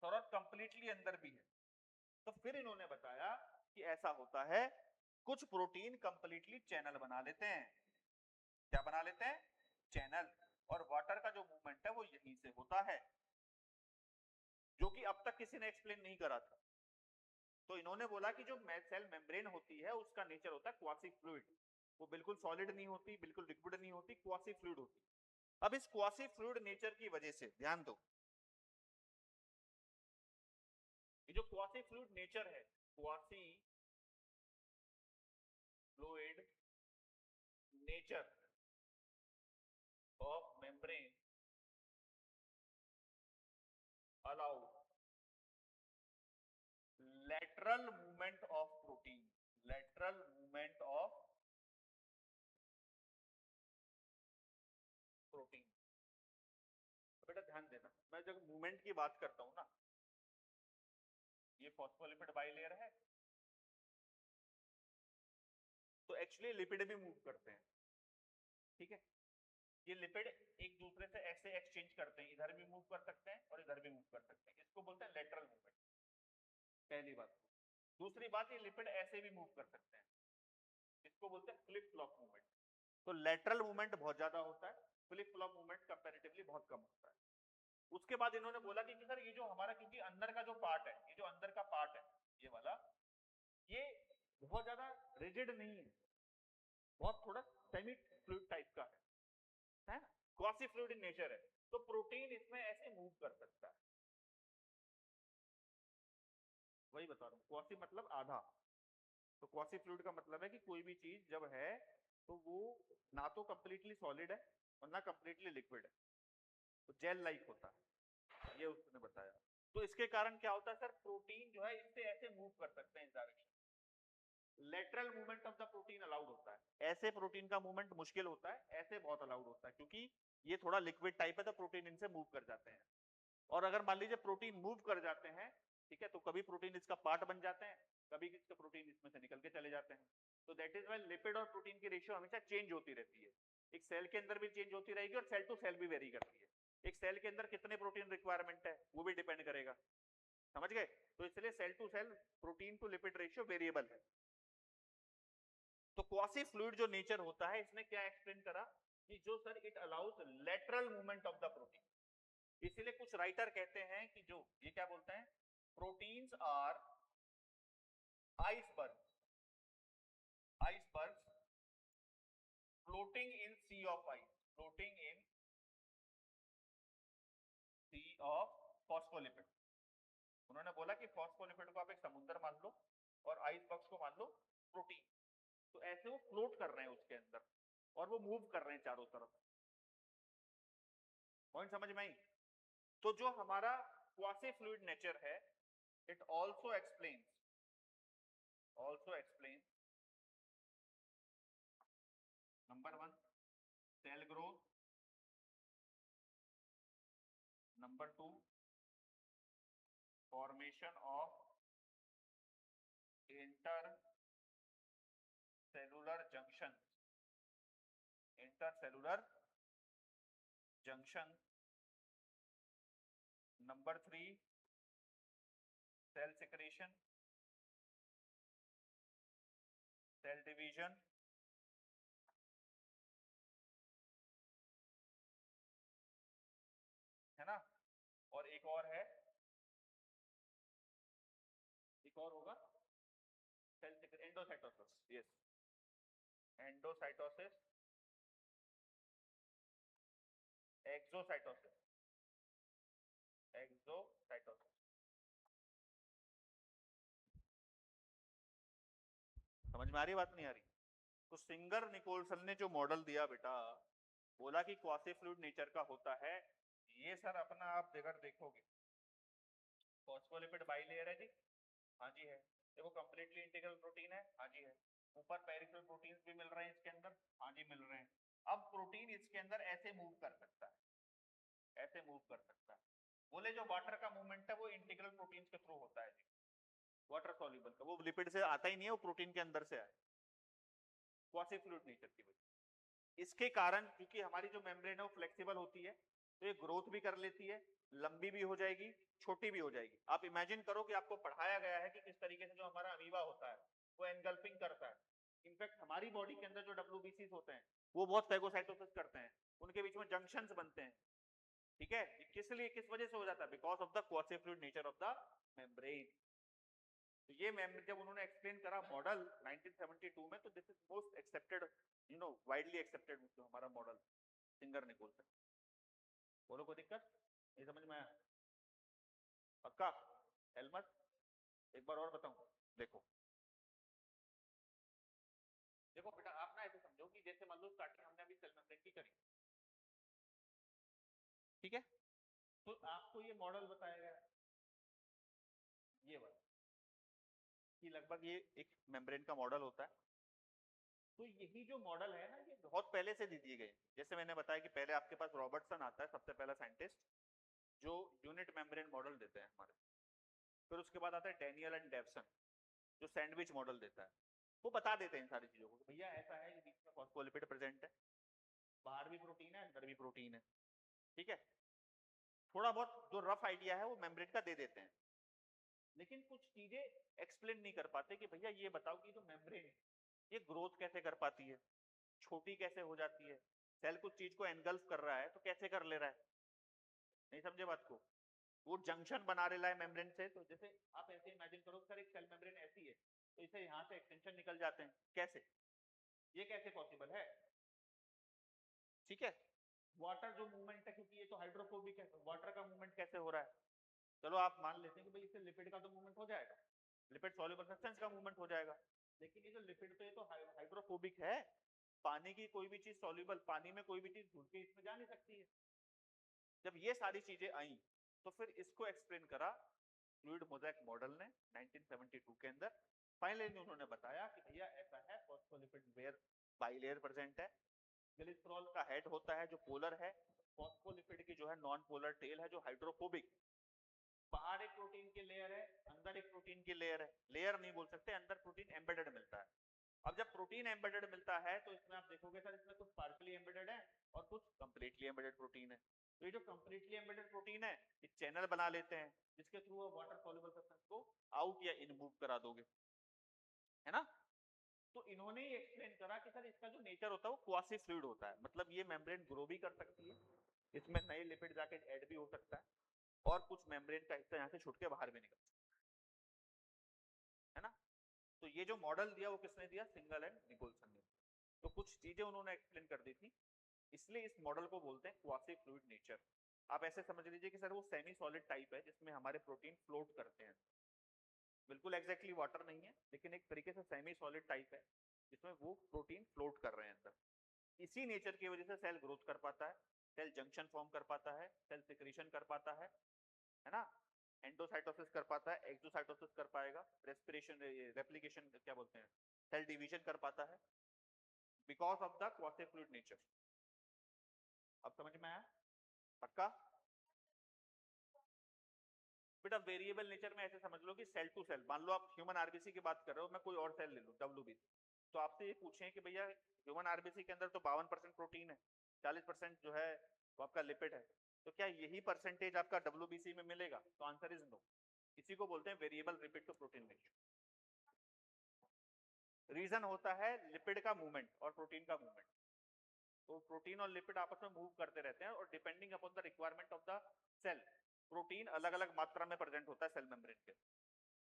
सर कंप्लीटली अंदर भी है। तो फिर इन्होंने बताया कि ऐसा होता है, कुछ प्रोटीन कंप्लीटली चैनल बना लेते हैं। क्या बना लेते हैं? चैनल। और वाटर का जो मूवमेंट है वो यहीं से होता है, जो कि अब तक किसी ने एक्सप्लेन नहीं करा था। तो इन्होंने बोला कि जो सेल मेम्ब्रेन होती है उसका नेचर होता है क्वासी फ्लूइड, वो बिल्कुल सॉलिड नहीं होती, बिल्कुल लिक्विड नहीं होती, क्वासी फ्लूइड होती। अब इस क्वासी फ्लूइड नेचर की वजह से ध्यान दो, ये जो क्वासी फ्लूइड नेचर है, quasi fluid nature of membrane allow lateral movement of protein, lateral movement of protein। बेटा ध्यान देना, मैं जब मूवमेंट की बात करता हूं ना, ये फॉस्फोलिपिड बाइलेयर है, तो एक्चुअली लिपिड भी मूव करते हैं, ठीक है। ये लिपिड एक दूसरे से ऐसे एक्सचेंज करते हैं, इधर भी मूव कर सकते हैं और इधर भी मूव कर सकते हैं, इसको बोलते हैं लेटरल मूवमेंट, पहली बात। दूसरी बात, ये लिपिड ऐसे भी मूव कर सकते हैं, इसको बोलते हैं फ्लिप फ्लॉप मूवमेंट। तो लेटरल मूवमेंट बहुत ज्यादा होता है, फ्लिप फ्लॉप मूवमेंट कंपैरेटिवली बहुत कम होता है। उसके बाद इन्होंने बोला कि सर ये जो हमारा, क्योंकि अंदर का जो पार्ट है, ये जो अंदर का पार्ट है ये वाला, ये बहुत ज्यादा रिजिड नहीं है, बहुत थोड़ा सेमी फ्लूइड टाइप का है ना, क्वासी फ्लूइड इन नेचर है, तो प्रोटीन इसमें ऐसे मूव कर सकता है। वही बता रहा हूं, क्वासी मतलब आधा, तो क्वासी फ्लूइड का मतलब है कि कोई भी चीज जब है तो वो ना तो कंप्लीटली सॉलिड है और ना कंप्लीटली लिक्विड है, तो जेल लाइक होता है, ये उसने बताया। तो इसके कारण क्या होता है सर, प्रोटीन जो है इससे ऐसे मूव कर सकते हैं इस direction. Lateral movement of the protein allowed होता है, ऐसे प्रोटीन का मूवमेंट मुश्किल होता है, ऐसे बहुत अलाउड होता है, क्योंकि ये थोड़ा लिक्विड टाइप है तो प्रोटीन इनसे मूव कर जाते हैं। और अगर मान लीजिए प्रोटीन मूव कर जाते हैं, ठीक है, तो कभी प्रोटीन इसका पार्ट बन जाते हैं, कभी इसका प्रोटीन इसमें से निकल के चले जाते हैं। तो दैट इज व्हाई लिपिड और प्रोटीन की रेशियो हमेशा चेंज होती रहती है, एक सेल के अंदर भी चेंज होती रहेगी और सेल टू सेल भी वेरी करती है। एक सेल के अंदर कितने प्रोटीन रिक्वायरमेंट है वो भी डिपेंड करेगा, समझ गए? तो इसलिए cell to cell protein to lipid ratio variable है। तो क्वासी फ्लूइड जो नेचर होता है, इसने क्या एक्सप्लेन करा कि जो sir it allows lateral movement of the protein. इसीलिए कुछ राइटर कहते हैं कि जो ये क्या बोलते हैं, proteins are iceberg, iceberg floating in sea of ice, floating in sea of phospholipid. उन्होंने बोला कि फॉस्फोलिपिड को आप एक समुद्र मान लो और आइसबर्ग्स को मान लो प्रोटीन, तो ऐसे वो फ्लोट कर रहे हैं उसके अंदर और वो मूव कर रहे हैं चारों तरफ। पॉइंट समझ में आई? तो जो हमारा क्वासी फ्लूइड नेचर है, it also explains number 1 cell growth, number 2 formation of intercellular junction, number 3 cell secretion, cell division, है ना, और एक और है, एक और होगा cell endocytosis, yes endocytosis, exocytosis, समझ में आ रही बात, नहीं आ रही? तो सिंगर निकोलसन ने जो मॉडल दिया बेटा, बोला कि क्वासी फ्लूइड नेचर का होता है ये सर अपना, आप अगर देखोगे फॉस्फोलिपिड बाइलेयर है जी, हाँ जी है, देखो कंप्लीटली इंटीग्रल प्रोटीन है, हाँ जी है, ऊपर पेरिफेरल प्रोटीन्स भी मिल रहे हैं इसके अंदर, हाँ जी मिल रहे हैं। अब प्रोटीन इसके अंदर ऐसे मूव कर सकता है, ऐसे मूव कर सकता है। बोले जो वाटर का मूवमेंट है वो इंटीग्रल प्रोटीन्स के थ्रू होता है जी, वाटर सॉल्युबल का, वो लिपिड से आता ही नहीं है, वो प्रोटीन के अंदर से आए, क्वासी फ्लूइड नेचर की वजह। इसके कारण क्योंकि हमारी जो मेम्ब्रेन है वो फ्लेक्सिबल होती है, तो ये ग्रोथ भी कर लेती है, लंबी भी हो जाएगी, छोटी भी हो जाएगी। आप इमेजिन करो कि आपको पढ़ाया गया है कि किस तरीके से जो हमारा अमीबा होता है वो एनगल्फिंग करता है। इनफैक्ट हमारी बॉडी के अंदर जो डब्ल्यूबीसीज होते हैं वो बहुत फैगोसाइटोसिस करते हैं, उनके बीच में जंक्शंस बनते हैं, ठीक है। किस लिए, किस वजह से हो जाता है? Because of the quasi fluid nature of the membrane. तो ये जब उन्होंने एक्सप्लेन करा मॉडल 1972 में, तो this is most accepted, widely accepted जो हमारा मॉडल सिंगर निकोलसन। बोलो कोई दिक्कत नहीं, समझ में आया? पक्का? हेलमट एक बार और बताऊं, देखो देखो बेटा, आप ना ऐसे समझो कि जैसे मान लो स्टार्टिंग हमने अभी सेल मेम्ब्रेन की करी, ठीक है, तो आपको ये मॉडल बताया गया, ये वाला, कि लगभग ये एक मेम्ब्रेन का मॉडल होता है। तो यही जो मॉडल है ना, ये बहुत पहले से दे दिए गए। जैसे मैंने बताया कि पहले आपके पास रॉबर्टसन आता है, सबसे पहला साइंटिस्ट जो यूनिट मेम्ब्रेन मॉडल देते हैं हमारे। फिर उसके बाद आता है डैनियल एंड डेवसन जो सैंडविच मॉडल देता है। वो बता देते हैं इन सारी चीजों को, भैया ऐसा है, बीच में फॉस्फोलिपिड प्रेजेंट है, बाहर भी प्रोटीन है, अंदर भी प्रोटीन है, ठीक है। थोड़ा बहुत जो रफ आइडिया है वो मेम्ब्रेन का दे देते हैं, लेकिन कुछ चीजें एक्सप्लेन नहीं कर पाते कि भैया ये बताओ कि जो मेम्ब्रेन है ये ग्रोथ कैसे कर पाती है, छोटी कैसे हो जाती है, सेल कुछ चीज को एनगल्फ कर रहा है तो कैसे कर ले रहा है। नहीं समझे बात को? वो जंक्शन बना रहा है मेम्ब्रेन से, तो जैसे आप ऐसे इमेजिन करो सर एक सेल मेम्ब्रेन ऐसी है, तो इसे यहाँ से एक्सटेंशन निकल जाते हैं, कैसे, ये कैसे पॉसिबल है? ठीक है। वाटर जो मूवमेंट है, क्योंकि ये तो हाइड्रोफोबिक है, वाटर का मूवमेंट कैसे हो रहा है? चलो आप मान लेते हैं कि भाई इससे लिपिड का तो मूवमेंट हो जाएगा, लिपिड सॉल्युबल सब्सटेंस का मूवमेंट हो जाएगा, लेकिन ये जो लिपिड, तो ये तो हाइड्रोफोबिक है, पानी की कोई भी चीज सॉल्युबल, पानी में कोई भी चीज घुल के इसमें जा नहीं सकती है। जब ये सारी चीजें आई तो फिर इसको एक्सप्लेन करा फ्लूइड मोज़ेक मॉडल ने 1972 के अंदर। फाइनली उन्होंने बताया कि भैया ऐसा है, फॉस्फोलिपिड वेयर बाइलेयर प्रेजेंट है, ग्लिसरॉल का हेड होता है जो पोलर है, फॉस्फोलिपिड की जो है नॉन पोलर टेल है जो हाइड्रोफोबिक। बाहर एक प्रोटीन की लेयर है, अंदर एक प्रोटीन की लेयर है, लेयर नहीं बोल सकते, अंदर प्रोटीन एम्बेडेड मिलता है। अब जब प्रोटीन एम्बेडेड मिलता है तो इसमें आप देखोगे सर इसमें कुछ पार्शियली एम्बेडेड है और कुछ कंप्लीटली एम्बेडेड प्रोटीन है। तो ये जो कंप्लीटली एम्बेडेड प्रोटीन है, ये चैनल बना लेते हैं जिसके थ्रू आप वाटर सॉल्युबल सब्सटेंस को आउट या इन मूव करा दोगे, है ना। तो इन्होंने ही एक्सप्लेन करा कि सर इसका जो नेचर होता है वो क्वासी फ्लूइड होता है, मतलब ये मेम्ब्रेन ग्रो भी कर सकती है, इसमें नए लिपिड जाके ऐड भी हो सकता है, और कुछ मेम्ब्रेन का हिस्सा यहाँ से छूट के बाहर भी निकल सकता है ना। तो ये जो मॉडल दिया वो किसने दिया, सिंगल एंड निकोलसन ने। तो कुछ चीजें उन्होंने एक्सप्लेन कर दी थी, इसलिए इस मॉडल को बोलते हैं क्वासी फ्लूइड नेचर। आप ऐसे समझ लीजिए कि सर वो सेमी सॉलिड टाइप है जिसमें हमारे प्रोटीन फ्लोट करते हैं, बिल्कुल एग्जैक्टली वाटर नहीं है लेकिन एक तरीके से सेमी सॉलिड टाइप है जिसमें वो प्रोटीन फ्लोट कर रहे हैं अंदर। इसी नेचर की वजह से सेल ग्रोथ कर पाता है, सेल जंक्शन फॉर्म कर पाता है, सेल सिक्रीशन कर पाता है ना, एंडोसाइटोसिस कर पाता है, एक्सोसाइटोसिस कर पाएगा, रेस्पिरेशन रेप्लिकेशन क्या बोलते हैं, सेल डिवीजन कर पाता है, because of the quasi fluid nature. अब समझ में आया, पक्का? बेटा वेरिएबल नेचर में ऐसे समझ लो कि सेल टू सेल, मान लो आप ह्यूमन आरबीसी की बात कर रहे हो, मैं कोई और सेल ले लूं डब्ल्यूबीसी, तो आपसे ये पूछें कि भैया ह्यूमन आरबीसी के अंदर तो 52% प्रोटीन है, 40% जो है वो आपका लिपिड है, तो क्या यही परसेंटेज आपका डब्ल्यूबीसी में मिलेगा? तो आंसर इज नो। इसी को बोलते हैं variable lipid to protein ratio. Reason होता है लिपिड का मूवमेंट और प्रोटीन का मूवमेंट। तो प्रोटीन और लिपिड आपस में मूव करते रहते हैं और depending upon the requirement of the cell, protein अलग अलग मात्रा में प्रेजेंट होता है सेल मेम्ब्रेन के,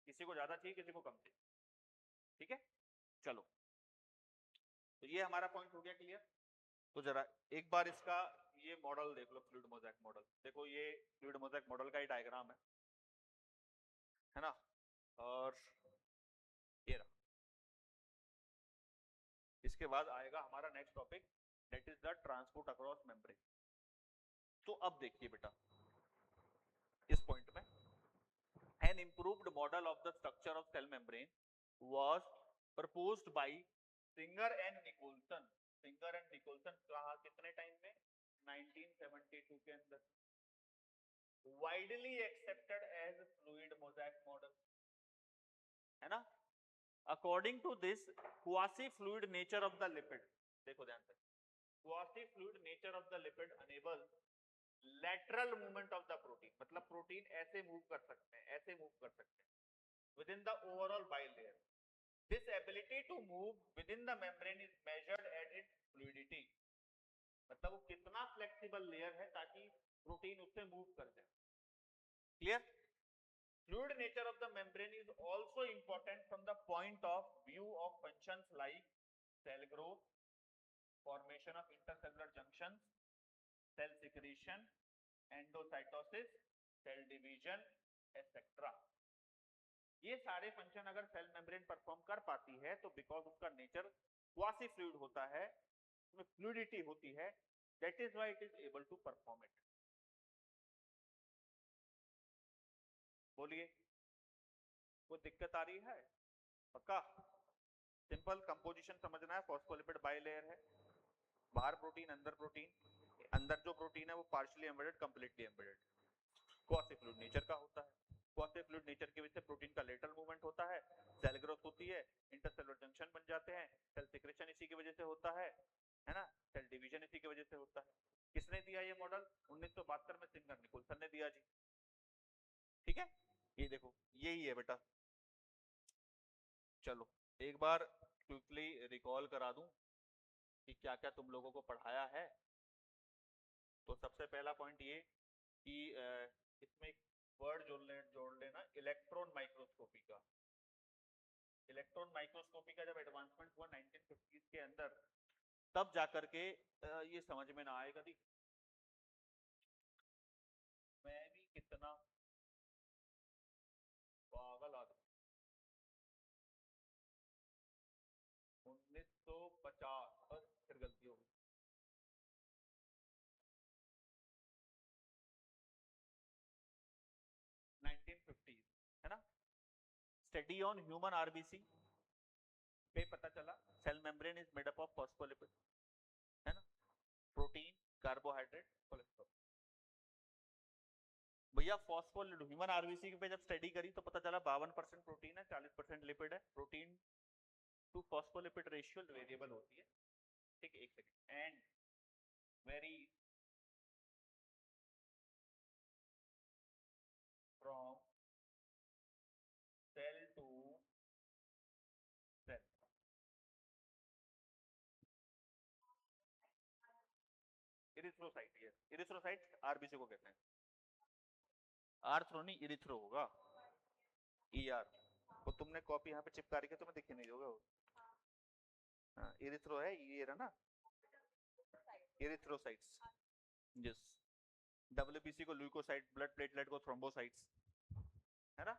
किसी को ज्यादा चाहिए किसी को कम चाहिए, ठीक है। चलो, तो ये हमारा पॉइंट हो गया क्लियर। तो जरा एक बार इसका ये मॉडल देख लो, फ्लूइड मोज़ेक मॉडल। देखो ये फ्लूइड मोज़ेक मॉडल का ही डायग्राम है ना, और ये रहा। इसके बाद आएगा हमारा next topic, that is the transport across membrane. तो अब देखिए बेटा इस पॉइंट में, an improved model of the structure of cell membrane was proposed by Singer and Nicholson। Singer and Nicholson कहा कितने टाइम में, 1972 के अंदर। Widely accepted as fluid mosaic model, है ना। According to this quasi fluid nature of the lipid, देखो ध्यान से, quasi fluid nature of the lipid enables lateral movement of the protein, मतलब प्रोटीन ऐसे मूव कर सकते हैं, ऐसे मूव कर सकते हैं within the overall bilayer। This ability to move within the membrane is measured at its fluidity, मतलब वो कितना फ्लेक्सिबल लेयर है ताकि प्रोटीन उससे मूव कर जाए। Clear? Fluid nature of the membrane is also important from the point of view of functions like cell growth, formation of intercellular junctions, cell secretion, endocytosis, cell division, etc। ये सारे function अगर cell membrane perform कर पाती है तो because उसका nature quasi fluid होता है, उसमें फ्लूइडिटी होती है, that is why it is able to perform it. बोलिए, कोई दिक्कत आ रही है? पक्का? सिंपल कंपोजिशन समझना है, फॉस्फोलिपिड बाइलेयर है, बाहर प्रोटीन अंदर प्रोटीन, अंदर जो प्रोटीन है वो partially embedded completely embedded, quasi fluid nature का होता है। क्वासी फ्लूइड नेचर की वजह से प्रोटीन का लेटरल मूवमेंट होता है, सेल ग्रोथ होती है, इंटरसेलुलर जंक्शन बन जाते हैं, सेल सिक्रेशन इसी की वजह से होता है ना, सेल डिवीजन इसी की वजह से होता है। किसने दिया ये मॉडल? 1972 में सिंगर निकोलसन ने दिया जी, ठीक है। ये देखो यही है बेटा। चलो एक बार क्विकली रिकॉल करा दूं कि क्या क्या तुम लोगों को पढ़ाया है। तो सबसे पहला पॉइंट ये कि इसमें एक वर्ड जोड़ लेना, इलेक्ट्रॉन माइक्रोस्कोपी का। इलेक्ट्रॉन माइक्रोस्कोपी का जब एडवांसमेंट हुआ 1950s के अंदर, तब जाकर के ये समझ में ना आएगा थी मैं भी कितना पागल आदमी। 1950, बस फिर गलती हो गई। 1950 है ना। स्टडी ऑन ह्यूमन आरबीसी पे पता चला cell membrane is made up of phospholipid, है ना, प्रोटीन, कार्बोहाइड्रेट, कोलेस्ट्रॉल। भैया फॉस्फोलिपिड ह्यूमन आरबीसी पे जब स्टडी करी तो पता चला 52% प्रोटीन है, 40% लिपिड है। Protein to phospholipid ratio variable होती है, ठीक है। एक second, and vary from cell to cell. Erythrocyte, ये इरिथ्रोसाइट आरबीसी को कहते हैं। आर्थ्रो नहीं, इरिथ्रो होगा, ईआर। वो तुमने कॉपी यहाँ पे चिपका रखी है, तुम्हें दिख नहीं होगा। हाँ, इरिथ्रो है, ये रहा ना, इरिथ्रोसाइट्स। यस, डब्ल्यूबीसी को ल्यूकोसाइट, ब्लड प्लेटलेट को थ्रोम्बोसाइट्स, है ना।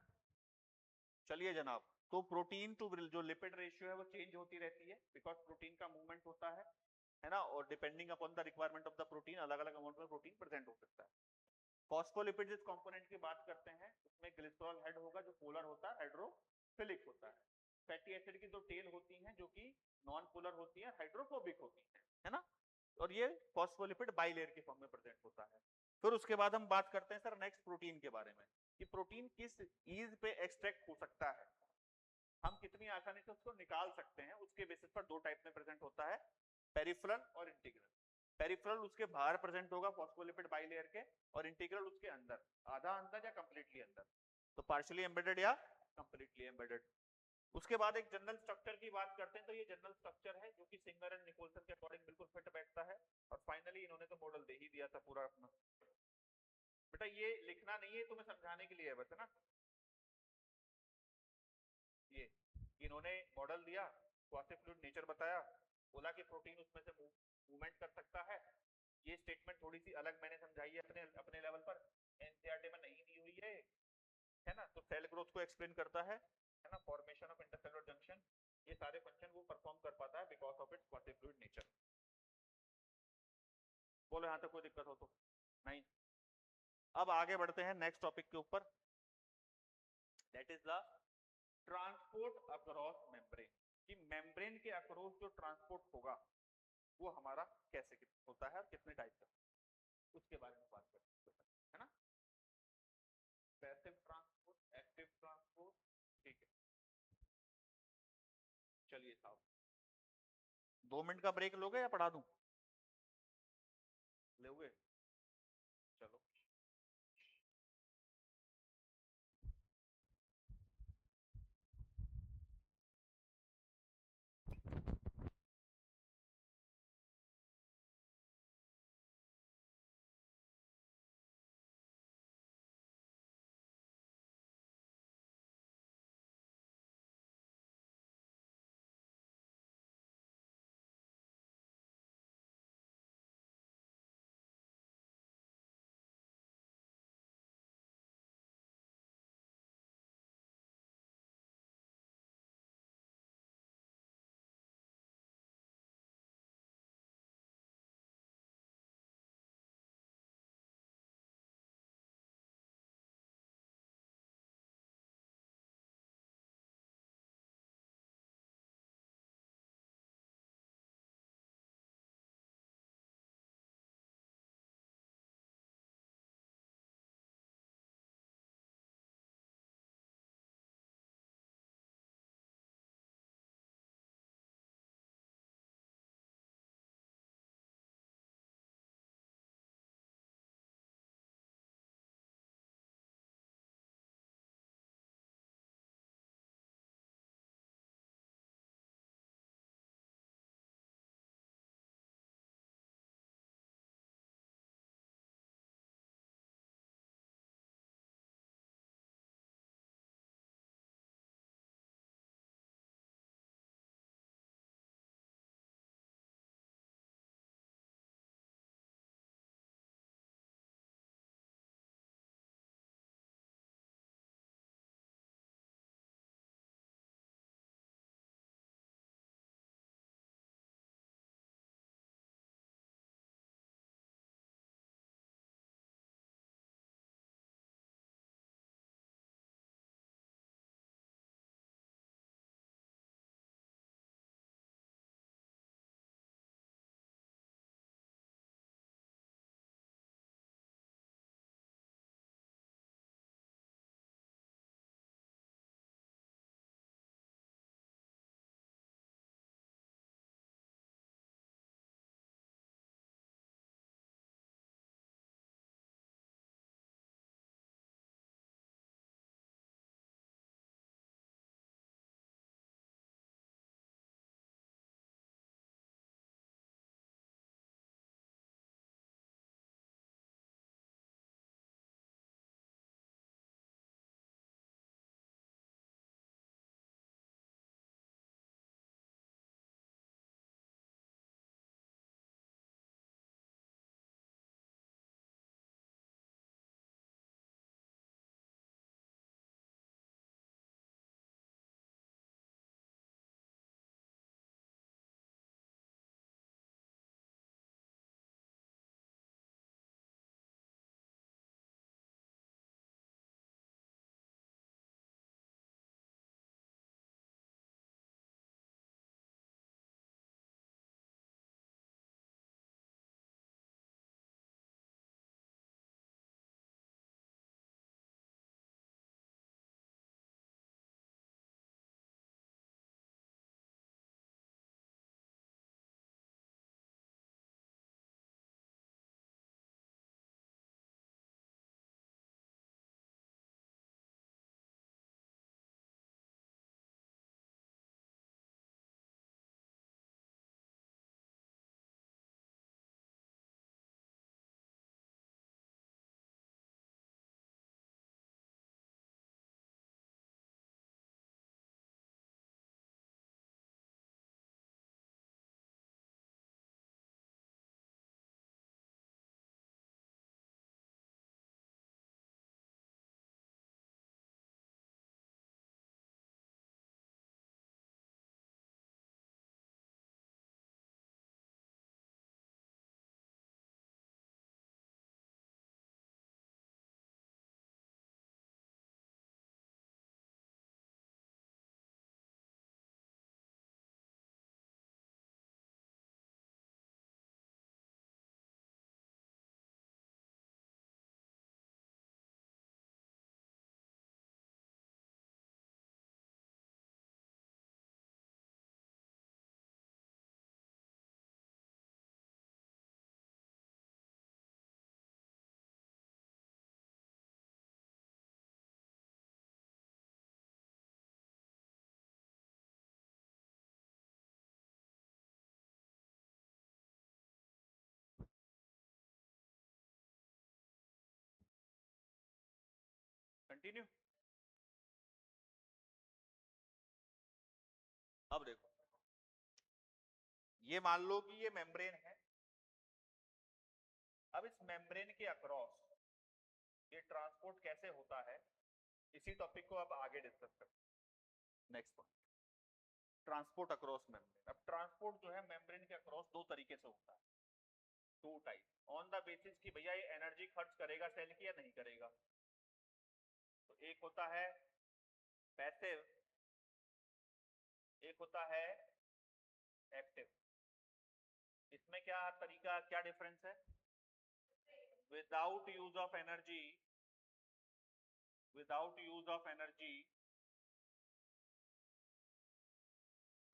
चलिए जनाब, तो प्रोटीन टू जो लिपिड रेशियो है वो चेंज होती रहती है, बिकॉज प्रोटीन का मूवमेंट होता है ना, और depending upon the requirement of the protein अलग अलग अमाउंट में प्रोटीन प्रेजेंट हो सकता है। फॉस्फोलिपिड जिस कंपोनेंट की बात करते हैं उसमें ग्लिसरॉल हेड होगा जो पोलर होता है, हाइड्रोफिलिक होता है। फैटी एसिड की दो टेल होती हैं जो कि नॉन पोलर होती हैं, हाइड्रोफोबिक होती है ना। और ये फॉस्फोलिपिड बाइलेयर के फॉर्म में प्रेजेंट होता है। फिर उसके बाद हम बात करते हैं सर नेक्स्ट प्रोटीन के बारे में, कि प्रोटीन किस ईज पे एक्सट्रैक्ट हो सकता है, हम कितनी आसानी से उसको निकाल सकते हैं। उसके बेसिस पर दो टाइप में प्रेजेंट होता है, पेरिफेरल और इंटीग्रल। पेरिफेरल उसके बाहर प्रेजेंट होगा फॉस्फोलिपिड बाइलेयर के, और इंटीग्रल उसके अंदर, आधा अंदर या कंप्लीटली अंदर, तो पार्शियली एम्बेडेड या कंप्लीटली एम्बेडेड। उसके बाद एक जनरल स्ट्रक्चर की बात करते हैं, तो ये जनरल स्ट्रक्चर है जो कि सिंगर एंड निकोलसन के अकॉर्डिंग बिल्कुल फिट बैठता है। और फाइनली इन्होंने तो मॉडल दे ही दिया था पूरा अपना। बेटा ये लिखना नहीं है, तुम्हें समझाने के लिए है बस, है ना। ये इन्होंने मॉडल दिया, क्वासी फ्लूइड नेचर बताया, बोला कि प्रोटीन उसमें से मूवमेंट कर सकता है। ये स्टेटमेंट थोड़ी सी अलग मैंने समझाई है अपने अपने लेवल पर, एनसीईआरटी में नहीं दी हुई है ना। तो सेल ग्रोथ को एक्सप्लेन करता है ना, फॉर्मेशन ऑफ इंटरसेलुलर जंक्शन, ये सारे फंक्शन वो परफॉर्म कर पाता है because of its quasi fluid nature. बोलो यहाँ तक कोई दिक्कत हो तो नहीं। अब आगे बढ़ते हैं नेक्स्ट टॉपिक के ऊपर, that is the transport across membrane. कि मेम्ब्रेन के अक्रॉस जो ट्रांसपोर्ट होगा वो हमारा कैसे होता है और कितने टाइप का, उसके बारे में बात करते हैं, है ना। पैसिव ट्रांसपोर्ट, एक्टिव ट्रांसपोर्ट, ठीक है। चलिए साहब, 2 मिनट का ब्रेक लोगे या पढ़ा दूं? लोगे? चलो। कंटिन्यू। अब देखो, ये मान लो कि ये मेम्ब्रेन है। अब इस मेम्ब्रेन के अक्रॉस ये ट्रांसपोर्ट कैसे होता है, इसी टॉपिक को अब आगे डिस्कस करते हैं। Next point, transport across membrane. अब ट्रांसपोर्ट जो है मेम्ब्रेन के अक्रॉस दो तरीके से होता है, two type, on the basis कि भैया ये एनर्जी खर्च करेगा सेल की या नहीं करेगा। तो एक होता है पैसिव, एक होता है एक्टिव। इसमें क्या तरीका, क्या डिफरेंस है? Without use of energy, without use of energy,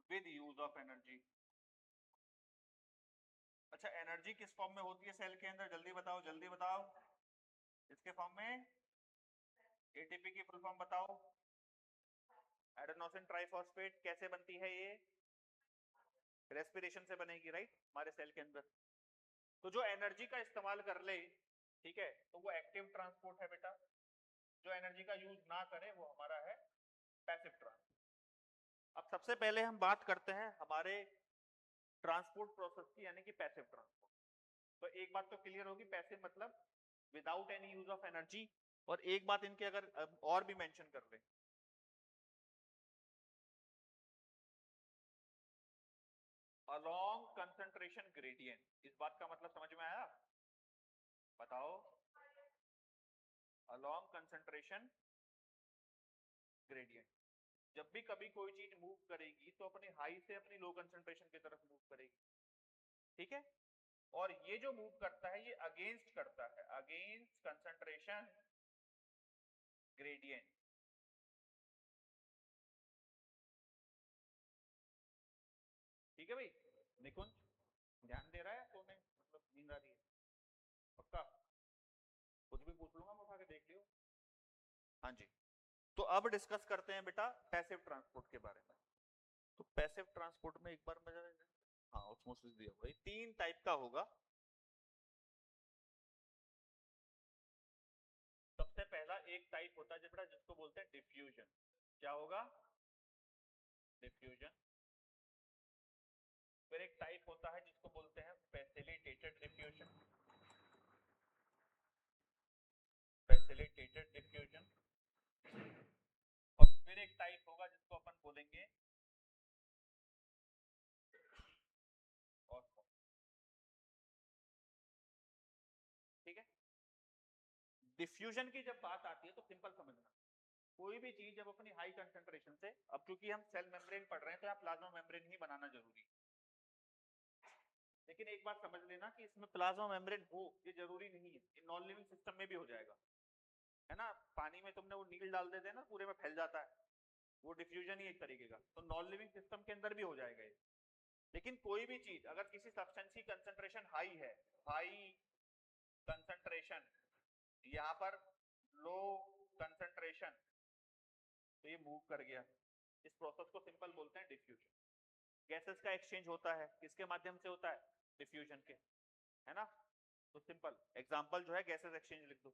with use of energy. अच्छा, एनर्जी किस फॉर्म में होती है सेल के अंदर, जल्दी बताओ जल्दी बताओ। इसके फॉर्म में, एटीपी की फुल फॉर्म बताओ। Adenosine triphosphate. कैसे बनती है ये? रेस्पिरेशन से बनेगी, राइट, हमारे सेल के अंदर। तो जो एनर्जी का इस्तेमाल कर ले, ठीक है, तो वो एक्टिव ट्रांसपोर्ट है बेटा। जो एनर्जी का यूज ना करे वो हमारा है पैसिव ट्रांसपोर्ट। अब सबसे पहले हम बात करते हैं हमारे ट्रांसपोर्ट प्रोसेस की, यानी कि पैसिव ट्रांसपोर्ट। तो एक बात तो क्लियर होगी, पैसिव मतलब without any use of energy. और एक बात इनके अगर और भी मेंशन कर ले, अलोंग कंसंट्रेशन ग्रेडियंट। इस बात का मतलब समझ में आया? बताओ। अलोंग कंसंट्रेशन ग्रेडियंट, जब भी कभी कोई चीज मूव करेगी तो अपनी हाई से अपनी लो कंसंट्रेशन की तरफ मूव करेगी, ठीक है। और ये जो मूव करता है ये अगेंस्ट करता है, अगेंस्ट कंसंट्रेशन ग्रेडियंट। ठीक है भाई। निकुंज ध्यान दे रहा है सोने, मतलब नींद आ रही है? पक्का? कुछ भी पूछ लूंगा मैं, उठा के देख लियो। हाँ जी। तो अब डिस्कस करते हैं बेटा पैसिव ट्रांसपोर्ट के बारे में। तो पैसिव ट्रांसपोर्ट में एक बार मैं, हाँ ऑस्मोसिस दिया हुआ, तीन टाइप का होगा। सबसे पहला एक टाइप होता है बेटा जिसको बोलते हैं डिफ्यूजन। क्या होगा? डिफ्यूजन। फिर एक टाइप होता है जिसको बोलते हैं फैसिलिटेटेड डिफ्यूजन, फैसिलिटेटेड डिफ्यूजन। और फिर एक टाइप होगा जिसको अपन बोलेंगे ऑस्मोसिस। ठीक है। डिफ्यूजन की जब बात आती है तो सिंपल समझना, कोई भी चीज जब अपनी हाई कंसंट्रेशन से, अब क्योंकि हम सेल मेम्ब्रेन पढ़ रहे हैं तो आप प्लाज्मा मेम्ब्रेन ही बनाना जरूरी है। लेकिन एक बात समझ लेना कि इसमें प्लाज्मा मेम्ब्रेन हो ये जरूरी नहीं है, ये नॉन लिविंग सिस्टम में भी हो जाएगा, है ना। पानी में तुमने वो नील डाल देते हैं ना, पूरे में फैल जाता है, वो डिफ्यूजन ही एक तरीके का। तो नॉन लिविंग सिस्टम के अंदर भी हो जाएगा ये। लेकिन कोई भी चीज अगर किसी सब्सटेंस की कंसंट्रेशन हाई है, हाई कंसंट्रेशन, यहाँ पर लो कंसंट्रेशन, तो ये मूव कर गया। इस प्रोसेस को सिंपल बोलते हैं डिफ्यूजन। गैसेस का एक्सचेंज होता है किसके माध्यम से होता है? डिफ्यूजन के, है ना। तो सिंपल एग्जांपल जो है गैसेस एक्सचेंज लिख दो।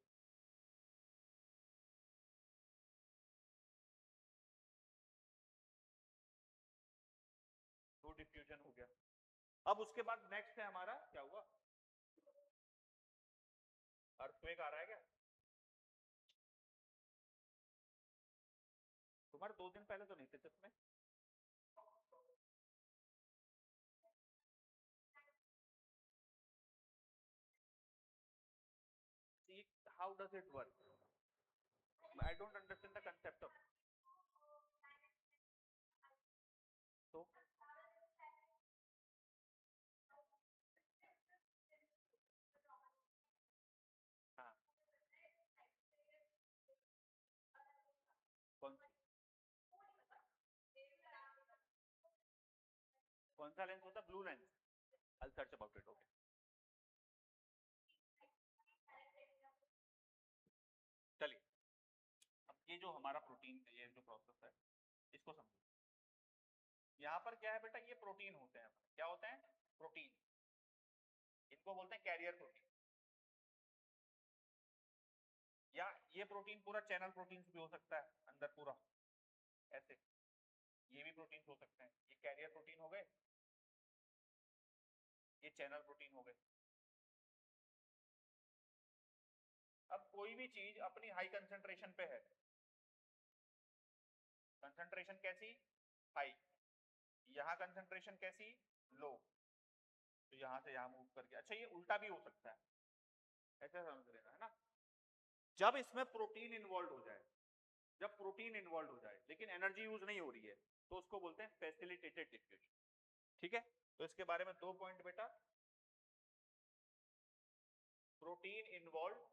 तो डिफ्यूजन हो गया। अब उसके बाद नेक्स्ट है हमारा, क्या हुआ? अर्थक्वेक आ रहा है क्या तुम्हारे? 2 दिन पहले तो नहीं थे इसमें। See, how does it work? I don't understand the concept of, so हाँ, कौन कौन सा लेंस होता है? Blue lens. I'll search about it, okay. चलिए, अब ये जो हमारा प्रोटीन, ये जो प्रोसेस है इसको समझो। यहाँ पर क्या है बेटा? ये प्रोटीन होते हैं। क्या होते हैं? प्रोटीन। इनको बोलते हैं कैरियर प्रोटीन, या ये प्रोटीन पूरा चैनल प्रोटीन भी हो सकता है अंदर पूरा ऐसे, ये भी प्रोटीन हो सकते हैं, ये कैरियर प्रोटीन हो गए, ये चैनल प्रोटीन हो गए। अब कोई भी चीज अपनी हाई कंसंट्रेशन पे है, कंसंट्रेशन कैसी हाई, यहाँ कंसंट्रेशन कैसी लो, तो यहाँ से यहाँ मूव करके, अच्छा ये उल्टा भी हो सकता है, ऐसे समझ लेना है ना। जब इसमें प्रोटीन इन्वॉल्व हो जाए, जब प्रोटीन इन्वॉल्व हो जाए लेकिन एनर्जी यूज नहीं हो रही है, तो उसको बोलते हैं फैसिलिटेटेड डिफ्यूजन। ठीक है, तो इसके बारे में 2 पॉइंट बेटा, प्रोटीन इन्वॉल्व,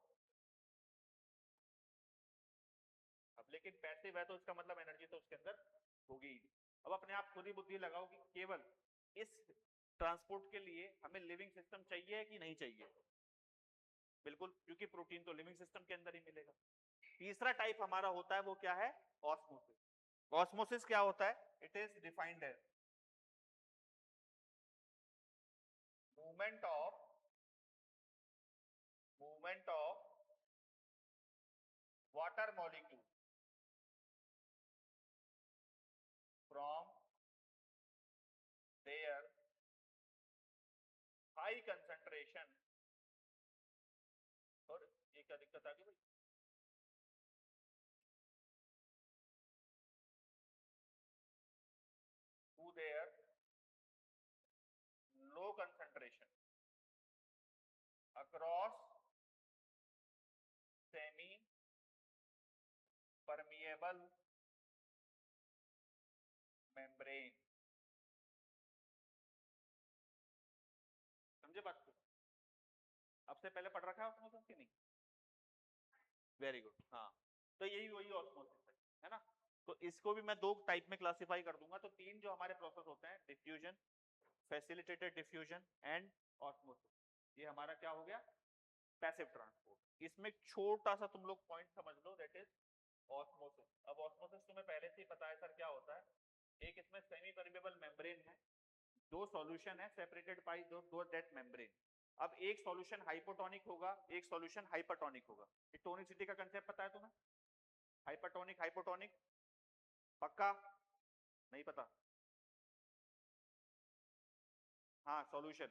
अब लेकिन पैसिव है तो इसका मतलब एनर्जी तो उसके अंदर होगी ही। अब अपने आप खुद ही बुद्धि लगाओ कि केवल इस ट्रांसपोर्ट के लिए हमें लिविंग सिस्टम चाहिए कि नहीं चाहिए, बिल्कुल, क्योंकि प्रोटीन तो लिविंग सिस्टम के अंदर ही मिलेगा। तीसरा टाइप हमारा होता है वो क्या है, ऑस्मोसिस। ऑस्मोसिस क्या होता है, it is defined as movement of water molecule from their high concentration, और ये क्या दिक्कत आ गई भाई, to their low concentration across semi permeable membrane। समझे बात को, अब से पहले पढ़ रखा है ऑस्मोसिस की नहीं, वेरी गुड, हाँ, तो यही वही ऑस्मोसिस है ना। तो इसको भी मैं 2 टाइप में क्लासिफाई कर दूंगा, तो 3 जो हमारे प्रोसेस होते हैं, diffusion, facilitated diffusion and osmosis, ये हमारा क्या हो गया, पैसिव ट्रांसपोर्ट। इसमें छोटा सा तुम लोग पॉइंट समझ लो, दैट इज ऑस्मोसिस। अब ऑस्मोसिस तुम्हें पहले से ही पता है सर क्या होता है, एक इसमें सेमी परमेबल मेम्ब्रेन है, 2 सॉल्यूशन है सेपरेटेड बाय दो दैट मेम्ब्रेन। अब एक सॉल्यूशन हाइपोटोनिक होगा, एक सॉल्यूशन हाइपरटोनिक होगा। ये टोनिसिटी का कांसेप्ट पता है तुम्हें, हाइपरटोनिक हाइपोटोनिक, पक्का नहीं पता, हाँ सॉल्यूशन,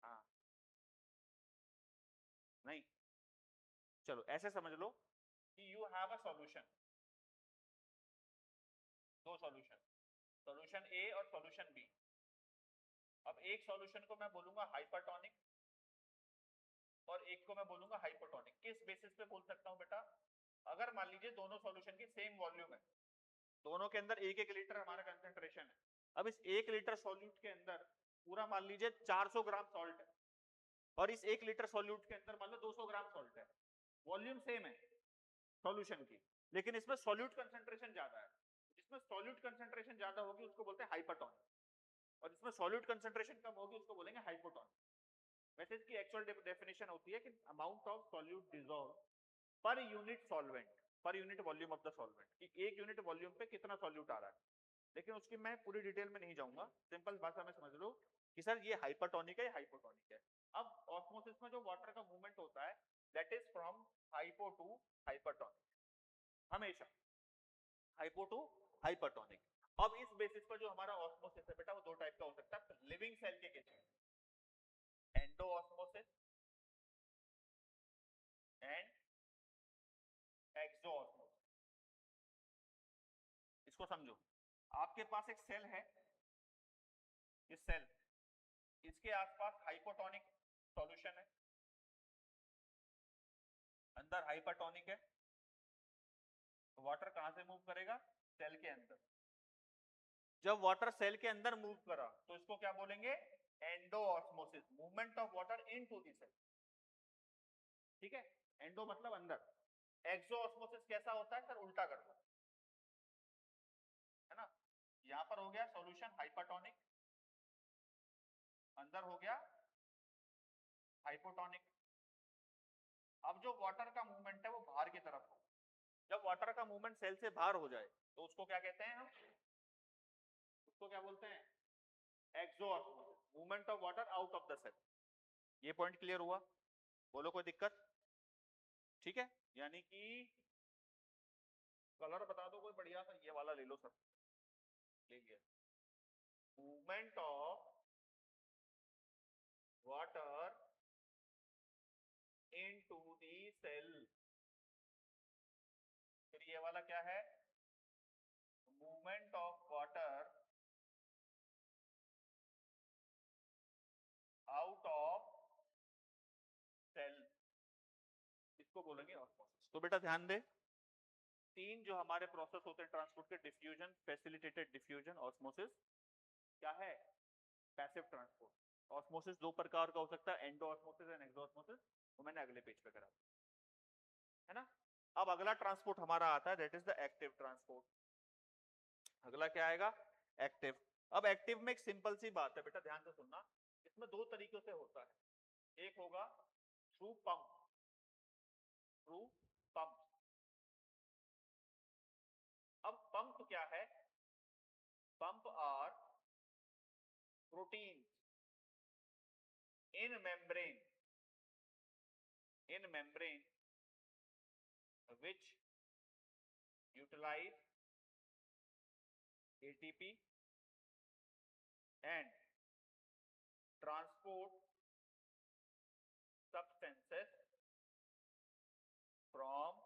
हाँ नहीं, चलो ऐसे समझ लो कि you have a solution, 2 solution, solution A और सॉल्यूशन बी। अब एक सॉल्यूशन को मैं बोलूंगा हाइपरटोनिक और एक को मैं बोलूंगा हाइपोटोनिक। किस बेसिस पे बोल सकता हूं बेटा, अगर मान लीजिए दोनों सॉल्यूशन की सेम वॉल्यूम है, दोनों के अंदर 1-1 लीटर हमारा कंसंट्रेशन है, अब इस 1 लीटर सॉल्यूट के अंदर पूरा मान लीजिए 400 ग्राम सॉल्ट है, और इस 1 लीटर सॉल्यूट के अंदर मान लो 200 ग्राम सॉल्ट है, वॉल्यूम सेम है सॉल्यूशन की, लेकिन इसमें सॉल्यूट कंसंट्रेशन ज्यादा है। जिसमें सॉल्यूट कंसंट्रेशन ज्यादा होगी उसको बोलते हैं हाइपरटोनिक, और जिसमें सॉल्यूट कंसंट्रेशन कम होगी उसको बोलेंगे हाइपोटोनिक। वैसे इसकी एक्चुअल डेफिनेशन होती है कि amount of solute dissolve per unit solvent, per unit volume of the solvent, कि एक यूनिट वॉल्यूम पे कितना सॉल्यूट आ रहा है। लेकिन उसकी मैं पूरी डिटेल में नहीं जाऊंगा, सिंपल भाषा में समझ लो कि सर ये हाइपरटोनिक है, ये हाइपोटोनिक है। अब ऑस्मोसिस में जो वाटर का मूवमेंट होता है, that is from hypo to hypertonic, हमेशा हाइपो टू हाइपरटोनिक। अब इस बेसिस पर जो हमारा ऑस्मोसिस है बेटा, वो 2 टाइप का हो सकता है लिविंग सेल के केस में, endo osmosis and exo osmosis. इसको समझो, आपके पास एक सेल है, इस सेल, इसके आसपास हाइपोटोनिक सॉल्यूशन है, अंदर हाइपरटोनिक है, तो वाटर कहां से मूव करेगा, सेल के अंदर। जब वाटर सेल के अंदर मूव करा तो इसको क्या बोलेंगे, endo osmosis, movement of water into the cell. ठीक है, एंडो मतलब अंदर। एक्सो ऑस्मोसिस कैसा होता है सर, उल्टा कर दो, है ना, यहां पर हो गया सॉल्यूशन हाइपरटोनिक, अंदर हो गया हाइपोटोनिक। अब जो वाटर का मूवमेंट है वो बाहर की तरफ हो, जब वाटर का मूवमेंट सेल से बाहर हो जाए तो उसको क्या कहते हैं हम, उसको क्या बोलते हैं, exosmosis, movement of water out of the cell. ये पॉइंट क्लियर हुआ, बोलो कोई दिक्कत, ठीक है, यानी कि कलर बता दो कोई बढ़िया सा, ये वाला ले लो, सब ले लिया। Movement of water into the cell. फिर ये वाला क्या है, movement of water out of cell, इसको बोलेंगे ऑस्मोसिस। तो बेटा ध्यान दे, तीन जो हमारे प्रोसेस होते हैं ट्रांसपोर्ट के, डिफ्यूजन, फैसिलिटेटेड डिफ्यूजन, ऑस्मोसिस, क्या है, पैसिव ट्रांसपोर्ट। ऑस्मोसिस दो प्रकार का हो सकता है, endo osmosis and exo osmosis, वो मैंने अगले पेज पे करा, है ना। अब अगला ट्रांसपोर्ट हमारा आता है, that is the active transport. अगला क्या आएगा, एक्टिव। अब एक्टिव में एक सिंपल सी बात है बेटा, ध्यान से सुनना, इसमें दो तरीकों से होता है। एक होगा थ्रू पंप, थ्रू पंप। अब पंप क्या है, pump are protein in membrane which utilize ATP and transport substances from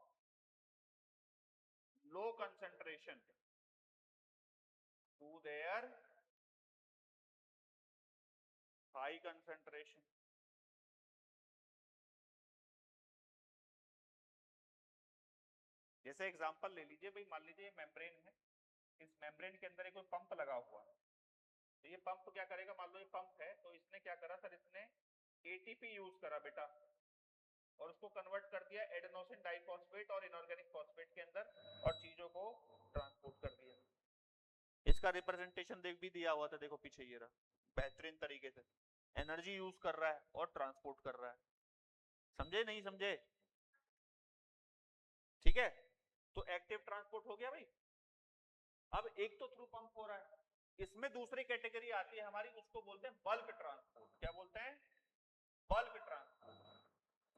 low concentration to their high concentration। जैसे एग्जांपल ले लीजिए भाई, मान लीजिए मेम्ब्रेन है, इस मेम्ब्रेन के अंदर एक कोई पंप लगा हुआ है, तो ये पंप क्या करेगा, मान लो ये पंप है, तो इसने क्या करा सर, इसने एटीपी यूज करा बेटा, और उसको कन्वर्ट कर दिया एडेनोसिन डाइफॉस्फेट और इनऑर्गेनिक फॉस्फेट के अंदर, और चीजों को ट्रांसपोर्ट कर दिया। इसका रिप्रेजेंटेशन देख भी दिया हुआ था, देखो पीछे ये रहा, बेहतरीन तरीके से एनर्जी यूज कर रहा है और ट्रांसपोर्ट कर रहा है। समझे नहीं समझे, ठीक है। तो एक्टिव ट्रांसपोर्ट हो गया भाई। अब एक तो थ्रू पंप हो रहा है, इसमें दूसरी कैटेगरी आती है हमारी, उसको बोलते हैं बल्क ट्रांसपोर्ट। क्या बोलते हैं, बल्क ट्रांसपोर्ट।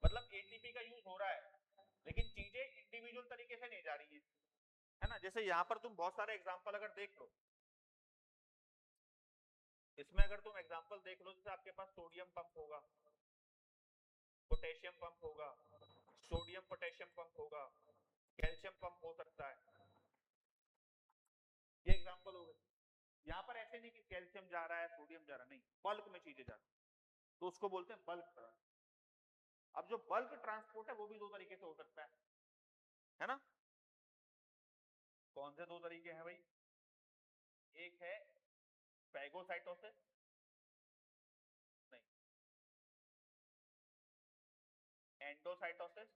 मतलब एटीपी का यूज हो रहा है, लेकिन चीजें इंडिविजुअल तरीके से नहीं जा रही है ना। जैसे यहां पर तुम बहुत सारे एग्जांपल अगर देख लो, इसमें अगर तुम एग्जांपल देख लो, जैसे आपके पास सोडियम पंप होगा, पोटेशियम पंप होगा, सोडियम पोटेशियम पंप होगा, कैल्शियम पंप हो सकता है, ये एग्जांपल हो गए। यहाँ पर ऐसे नहीं कि कैल्शियम जा रहा है सोडियम जा रहा है, नहीं, बल्क में चीजें जा रही, तो उसको बोलते हैं बल्क ट्रांसपोर्ट। अब जो बल्क ट्रांसपोर्ट है वो भी दो तरीके से हो सकता है ना। कौन से दो तरीके हैं भाई, एक है फैगोसाइटोसिस, नहीं, एंडोसाइटोसिस,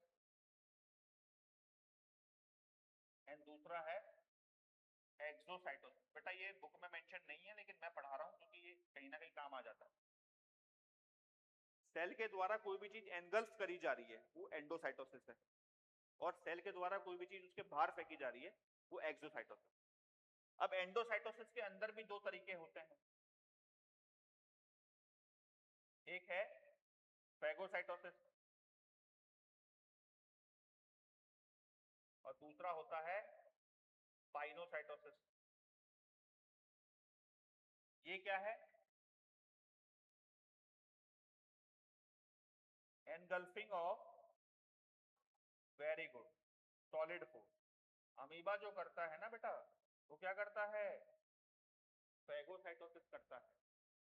एंड दूसरा है एक्सोसाइटोसिस। बेटा ये बुक में मेंशन नहीं है, लेकिन मैं पढ़ा रहा हूं क्योंकि ये कहीं ना कहीं काम आ जाता है। सेल के द्वारा कोई भी चीज एनगल्फ करी जा रही है वो एंडोसाइटोसिस है, और सेल के द्वारा कोई भी चीज उसके बाहर फेंकी जा रही है वो एक्सोसाइटोसिस। अब एंडोसाइटोसिस के अंदर भी दो तरीके होते हैं, एक है फैगोसाइटोसिस और दूसरा होता है पाइनोसाइटोसिस। ये क्या है, engulfing of, very good, solid food. Amoeba जो करता है ना बेटा, वो क्या करता है, फैगोसाइटोसिस करता है,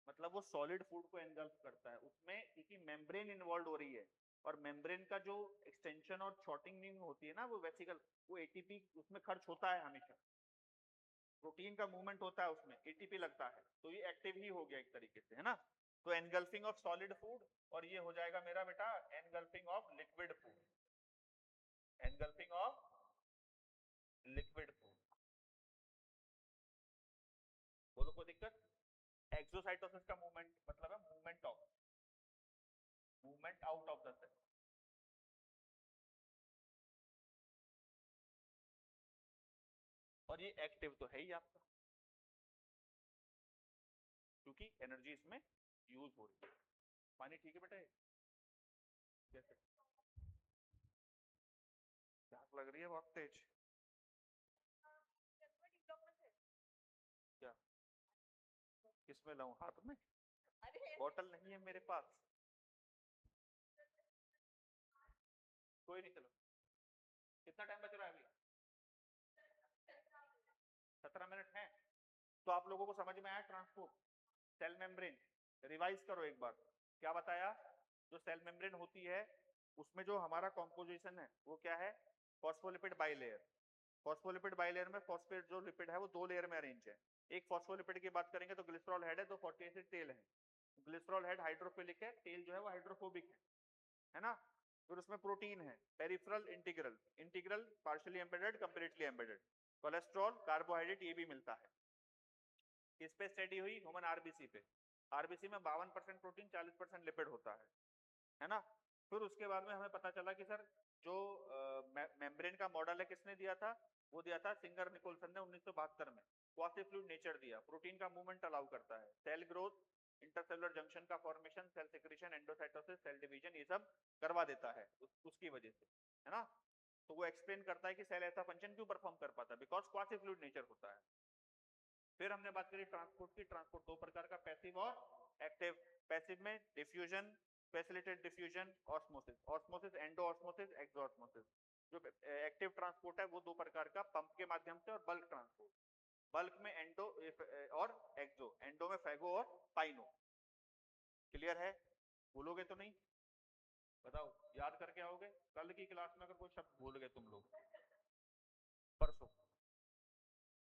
मतलब वो सॉलिड फूड को एनगल्फ करता है। उसमें क्योंकि मेम्ब्रेन इन्वॉल्व हो रही है, और मेम्ब्रेन का जो एक्सटेंशन और शॉर्टिंग होती है ना, वो वेसिकल, वो एटीपी उसमें खर्च होता है हमेशा, प्रोटीन का मूवमेंट होता है उसमें, एटीपी लगता है, तो ये एक्टिव ही हो गया एक तरीके से, है ना। तो एनगल्फिंग ऑफ सॉलिड फूड, और ये हो जाएगा मेरा बेटा engulfing of liquid food, engulfing of liquid food. बोलो कोई दिक्कत। एक्सोसाइटोसिस का मूवमेंट मतलब है movement out of the cell. और ये एक्टिव तो है ही आपका, क्योंकि एनर्जी इसमें यूज हो रही है। पानी ठीक है बेटा, कैसे लग रही है बहुत तेज। क्या किसमें लाऊं, हाथ में? बॉटल नहीं है मेरे पास। कोई नहीं, चलो। कितना टाइम बच रहा है अभी? 17 मिनट है। तो आप लोगों को समझ में आया ट्रांसपोर्ट? सेल मेम्ब्रेन रिवाइज करो एक बार। क्या बताया? जो सेल मेम्ब्रेन होती है उसमें जो हमारा कॉम्पोजिशन है वो क्या है? Phospholipid bilayer. फॉस्फोलिपिड बाइलेयर में फॉस्फेट जो लिपिड है वो 2 लेयर में अरेंज है। एक फॉस्फोलिपिड की बात करेंगे तो ग्लिसरॉल हेड है, तो फैटी एसिड टेल है। ग्लिसरॉल हेड हाइड्रोफिलिक है, टेल जो है वो हाइड्रोफोबिक है ना? फिर उसमें प्रोटीन है, peripheral, integral. Integral partially embedded, completely embedded. Cholesterol, carbohydrate, ये भी मिलता है। किस पे स्टडी हुई? ह्यूमन आरबीसी पे। आरबीसी में 52% प्रोटीन, 40% लिपिड होता है ना? फिर उसके बाद में हमें पता चला कि सर जो मेम्ब्रेन का मॉडल है किसने दिया था? वो दिया था सिंगर निकोलसन ने 1972 में। क्वासी फ्लूइड नेचर दिया, प्रोटीन का मूवमेंट अलाउ करता है, सेल ग्रोथ, इंटरसेलुलर जंक्शन का formation, cell secretion, endocytosis, cell division, ये सब करवा देता है उसकी वजह से, है ना? तो वो एक्सप्लेन करता है कि सेल ऐसा फंक्शन क्यों परफॉर्म कर पाता है, बिकॉज क्वासी फ्लूइड नेचर होता है। फिर हमने बात करी ट्रांसपोर्ट की। ट्रांसपोर्ट दो प्रकार का, पैसिव और एक्टिव। पैसिव में diffusion, facilitated diffusion, osmosis. Osmosis, endo osmosis, exo osmosis. जो एक्टिव ट्रांसपोर्ट है वो दो प्रकार का, पंप के माध्यम से और बल्क ट्रांसपोर्ट। बल्क में एंडो और एक्सो। एंडो में फैगो और पाइनो। क्लियर है? भूलोगे तो नहीं? बताओ, याद करके आओगे? कल की क्लास में अगर कोई शब्द भूल गए तुम लोग, परसों।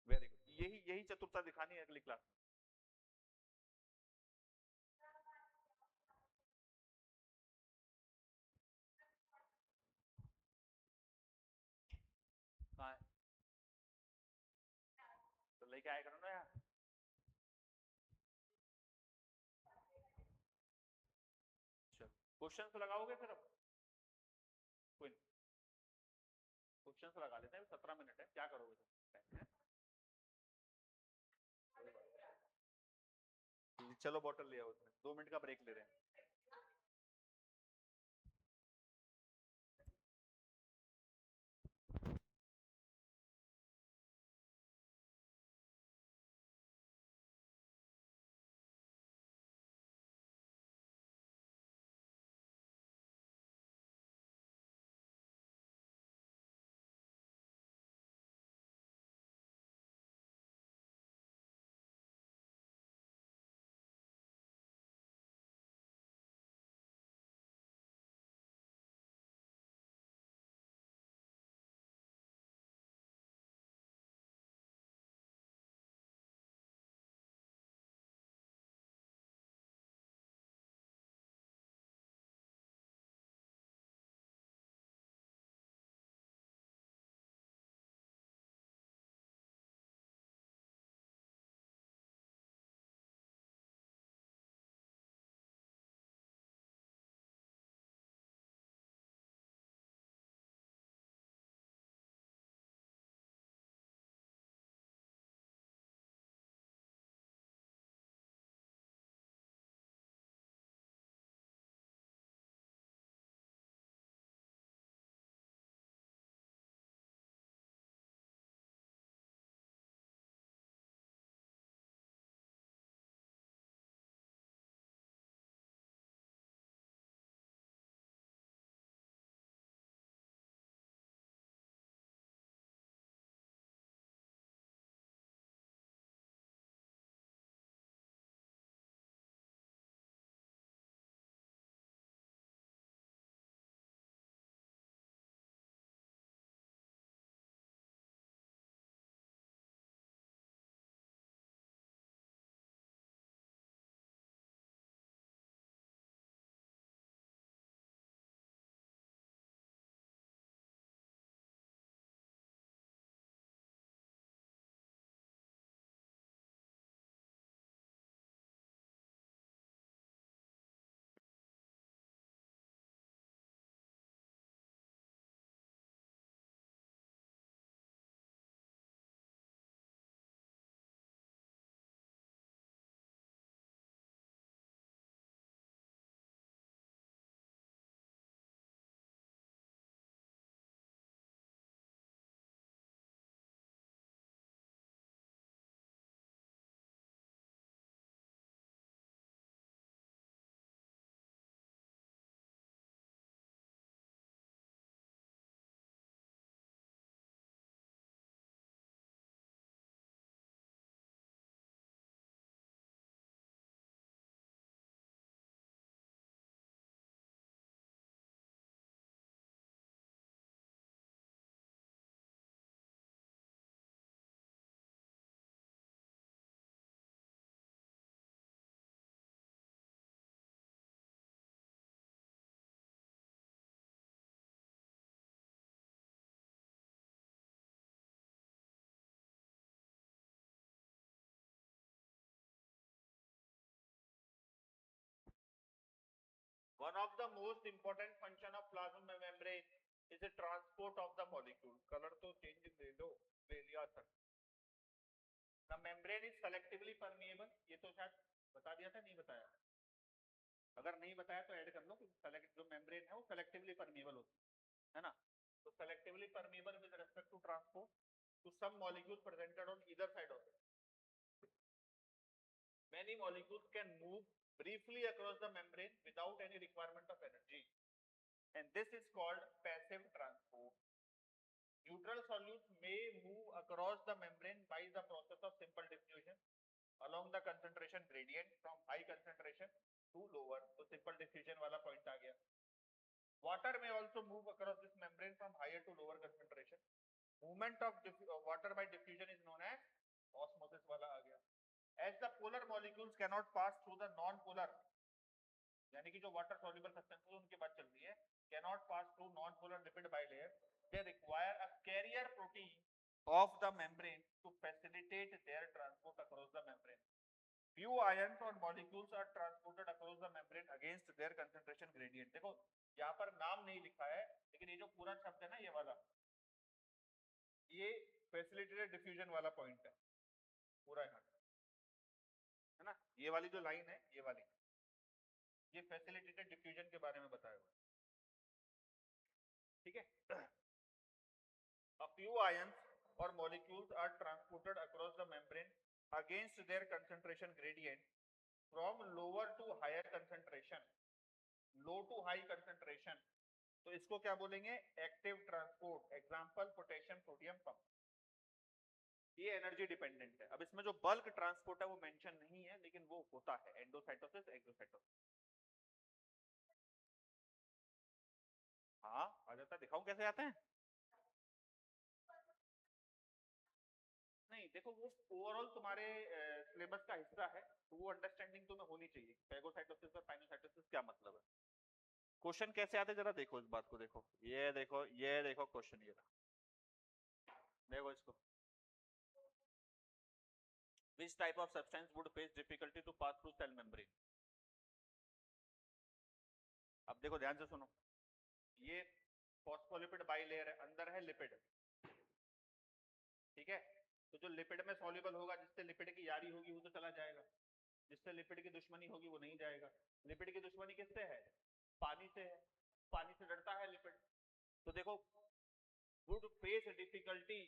वेरी गुड, यही यही चतुरता दिखानी है अगली क्लास में। कहाँ है? तो लेके आया करो ना यार। चलो, क्वेश्चन लगाओगे फिर अब? कोई नहीं, क्वेश्चन लगा लेते हैं। 17 मिनट है, क्या करोगे तुम? चलो बॉटल ले आओ, उसमें 2 मिनट का ब्रेक ले रहे हैं। One of the most important function of plasma membrane is the transport of the molecule. Color तो change ले लो, ले लिया sir. The membrane is selectively permeable. ये तो शायद बता दिया था, नहीं बताया? अगर नहीं बताया तो ऐड कर लो कि जो membrane है वो selectively permeable होती है ना? तो selectively permeable with respect to transport to some molecules presented on either side of it. Many molecules can move briefly across the membrane without any requirement of energy, and this is called passive transport. Neutral solutes may move across the membrane by the process of simple diffusion along the concentration gradient from high concentration to lower. So simple diffusion wala point aa gaya. Water may also move across this membrane from higher to lower concentration. Movement of water by diffusion is known as osmosis wala aa gaya. As the polar molecules cannot pass through the non-polar, यानी कि जो water soluble substances उनकी बात चल रही है, cannot pass through non-polar lipid bilayer, they require a carrier protein of the membrane to facilitate their transport across the membrane. Few ions or molecules are transported across the membrane against their concentration gradient. देखो यहाँ पर नाम नहीं लिखा है, लेकिन ये जो पूरा शब्द है ना, ये वाला, ये facilitated diffusion वाला point है पूरा यहाँ, है ना? ये वाली जो लाइन है, ये वाली, ये फैसिलिटेटेड डिफ्यूजन के बारे में बताया हुआ है. ठीक है? A few ions or molecules are transported across the membrane against their concentration gradient from lower to higher concentration, low to high concentration. तो इसको क्या बोलेंगे? Active transport. Example potassium sodium pump. ये एनर्जी डिपेंडेंट है. अब इसमें जो bulk transport है वो मेंशन नहीं है, लेकिन वो होता है एंडोसाइटोसिस, एक्सोसाइटोसिस. हाँ आ जाता है, दिखाऊं कैसे आते हैं? नहीं देखो, वो ओवरऑल तुम्हारे सिलेबस का हिस्सा है, तो वो अंडरस्टैंडिंग तुम्हें होनी चाहिए फेगोसाइटोसिस और पाइनोसाइटोसिस क्या मतलब है. क्वेश्चन कैसे आते जरा देखो, इस बात को देखो. ये देखो क्वेश्चन, ये देखो इसको. Which type of substance would face difficulty to pass through cell membrane? अब देखो ध्यान से सुनो, ये फॉस्फोलिपिड बाइलेयर है, अंदर है लिपिड. ठीक है? तो जो लिपिड में सॉल्युबल होगा, जिससे लिपिड की यारी होगी वो तो चला जाएगा, जिससे लिपिड की दुश्मनी होगी वो नहीं जाएगा. लिपिड की दुश्मनी किससे है? पानी से है. पानी से डरता है लिपिड. तो देखो, वुड फेस डिफिकल्टी,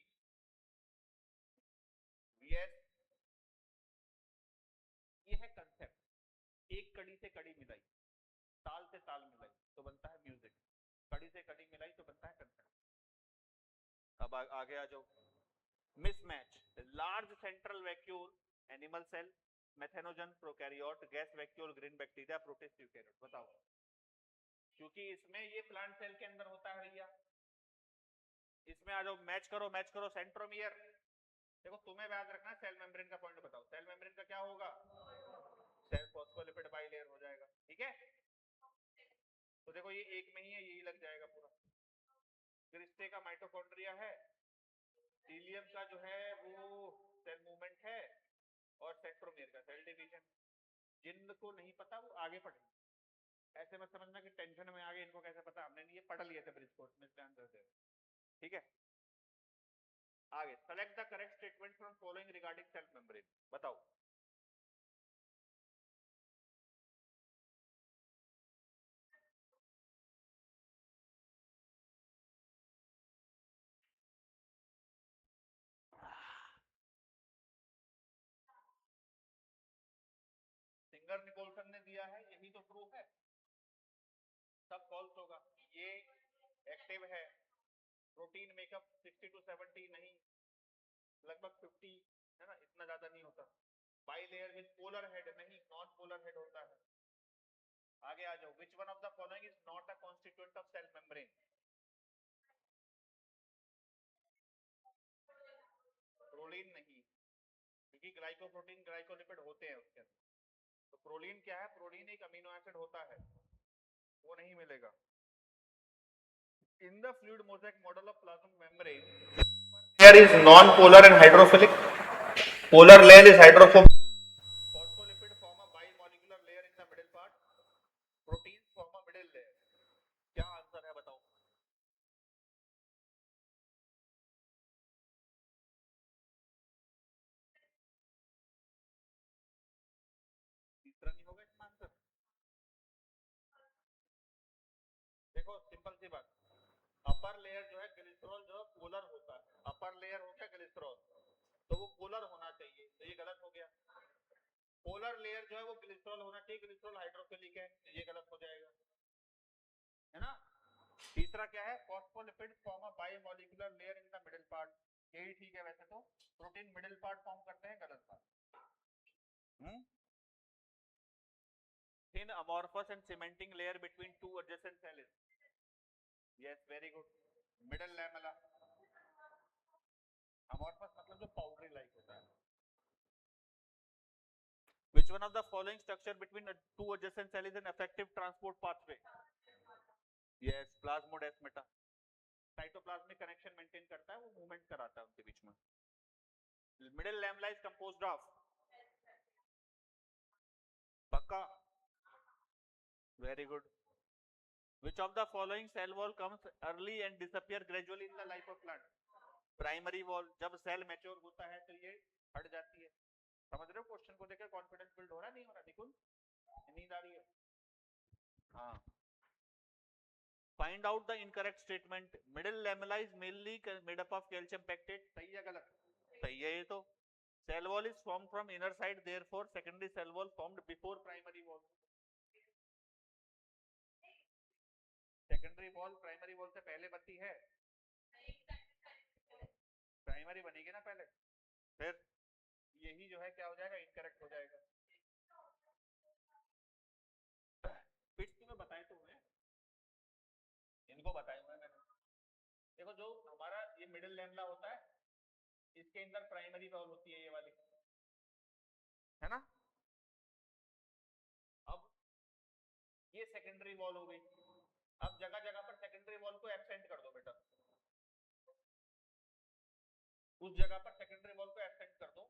यस, ये है कंसेप्ट. एक कड़ी से कड़ी मिलाई, ताल से ताल मिलाई तो बनता है म्यूजिक, कड़ी से कड़ी मिलाई तो बनता है कंसेप्ट. अब आगे आ जाओ. Mismatch. Large central vacuole animal cell, methanogen prokaryote, gas vacuole green bacteria, protist eukaryote. बताओ. क्योंकि इसमें ये प्लांट सेल के अंदर होता है भैया. इसमें आ जाओ, मैच करो सेंट्रोमियर. देखो तुम्हें याद रखना, सेल मेम्ब्रेन का पॉइंट बताओ. सेल मेम्ब्रेन का क्या होगा? सेल फॉस्फोलिपिड बाइलेयर हो जाएगा. ठीक है? तो देखो ये एक में ही है, यही लग जाएगा पूरा. क्रिस्टे का माइटोकॉन्ड्रिया है, टीलियम का जो है वो सेल मूवमेंट है, और सेंट्रोमियर का सेल डिवीजन. जिनको नहीं पता वो आगे पढ़ेंगे. ऐसे मत समझना कि टेंशन में आगे इनको कैसे पता, हमने नहीं ये पढ़ लिए थे ब्रिज कोर्स में, इसलिए आंसर दे. ठीक है? आगे, select the correct statement from following regarding cell membrane. बताओ. सिंगर निकोलसन ने दिया है, यही तो प्रूफ है. सब फॉल्स होगा. ये एक्टिव है. प्रोटीन मेकअप 60 to 70 नहीं, लगभग 50 है ना, इतना ज्यादा नहीं होता. बाइलेयर विद पोलर हेड नहीं, नॉन पोलर हेड होता है. आगे आ जाओ. Which one of the following is not a constituent of cell membrane? Proline नहीं, क्योंकि ग्लाइकोप्रोटीन ग्लाइकोलिपिड होते हैं उसके अंदर. तो प्रोलीन क्या है? प्रोलीन एक अमीनो एसिड होता है, वो नहीं मिलेगा. In the fluid mosaic model of plasma membrane, layer is non-polar and hydrophilic. Polar layer is hydrophobic. Phospholipid form a bimolecular layer in the middle part. Proteins form a middle simple सी बात, upper layer जो है glycerol जो polar होता है, upper layer हो गया glycerol, तो वो पोलर होना चाहिए, तो ये गलत हो गया। पोलर लेयर जो है वो ग्लिसरॉल होना चाहिए, ग्लिसरॉल हाइड्रोफिलिक है, तो ये गलत हो जाएगा, है ना। तीसरा क्या है, phospholipids form a bimolecular layer in the middle part, यही ठीक है वैसे तो, प्रोटीन मिडिल पार्ट फॉर्म करते हैं, गलत बात। Thin amorphous and cementing layer between two adjacent cells. Yes, very good. Middle lamella. Amorphous मतलब जो powdery like होता है. Which one of the following structure between two adjacent cells is an effective transport pathway? Yes, plasmodesmata. Cytoplasmic connection maintain करता है, वो movement कराता है उनके बीच में. Middle lamella is composed of, पक्का, very good. Which of the following cell wall comes early and disappear gradually in the life of plant? Primary wall, जब सेल मैच्योर होता है तो ये हट जाती है. समझ रहे हो क्वेश्चन को देखकर कॉन्फिडेंस बिल्ड हो रहा है, नहीं हो रहा? देखो नींद आ रही है. हाँ. Find out the incorrect statement. Middle lamella is mainly made up of calcium pectate, सही है गलत? सही है ये तो. Cell wall is formed from inner side, therefore secondary cell wall formed before primary wall. Secondary wall primary wall से पहले बनती है, प्राइमरी बनेगी ना पहले, फिर यही जो है क्या हो जाएगा, इनकरेक्ट हो जाएगा. फिट्स तुम्हें बताए तो हुए, इनको बताए हुए मैंने. देखो जो हमारा ये मिडिल लैमेला होता है, इसके अंदर प्राइमरी वॉल होती है, ये वाली, है ना. अब ये सेकेंडरी वॉल हो गई. अब जगह जगह पर सेकेंडरी वॉल को एब्सेंट कर दो बेटा, उस जगह पर सेकेंडरी वॉल को एब्सेंट कर दो.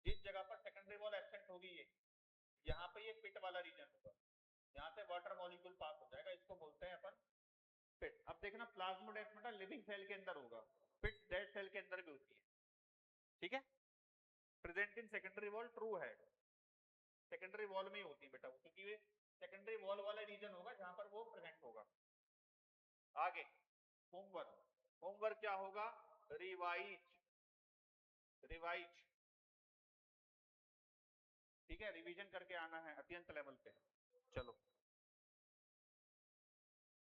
जिस जगह पर सेकेंडरी वॉल एब्सेंट होगी, ये यहाँ पे ये पिट वाला रीजन होगा, यहाँ से वाटर मॉलिक्यूल पास हो जाएगा, इसको बोलते हैं अपन पिट. अब देखना प्लाज्मोडेस्माटा लिविंग सेल के अंदर होगा, पिट डेड सेल के अंदर भी होती है, ठीक है. Present in secondary wall, true है, सेकेंडरी वॉल में ही होती है बेटा, क्योंकि ये सेकेंडरी वॉल वाला रीजन होगा जहां पर वो प्रेजेंट होगा. आगे होमवर्क, होमवर्क क्या होगा, रिवाइज, रिवाइज, ठीक है, रिवीजन करके आना है अत्यंत लेवल पे. चलो.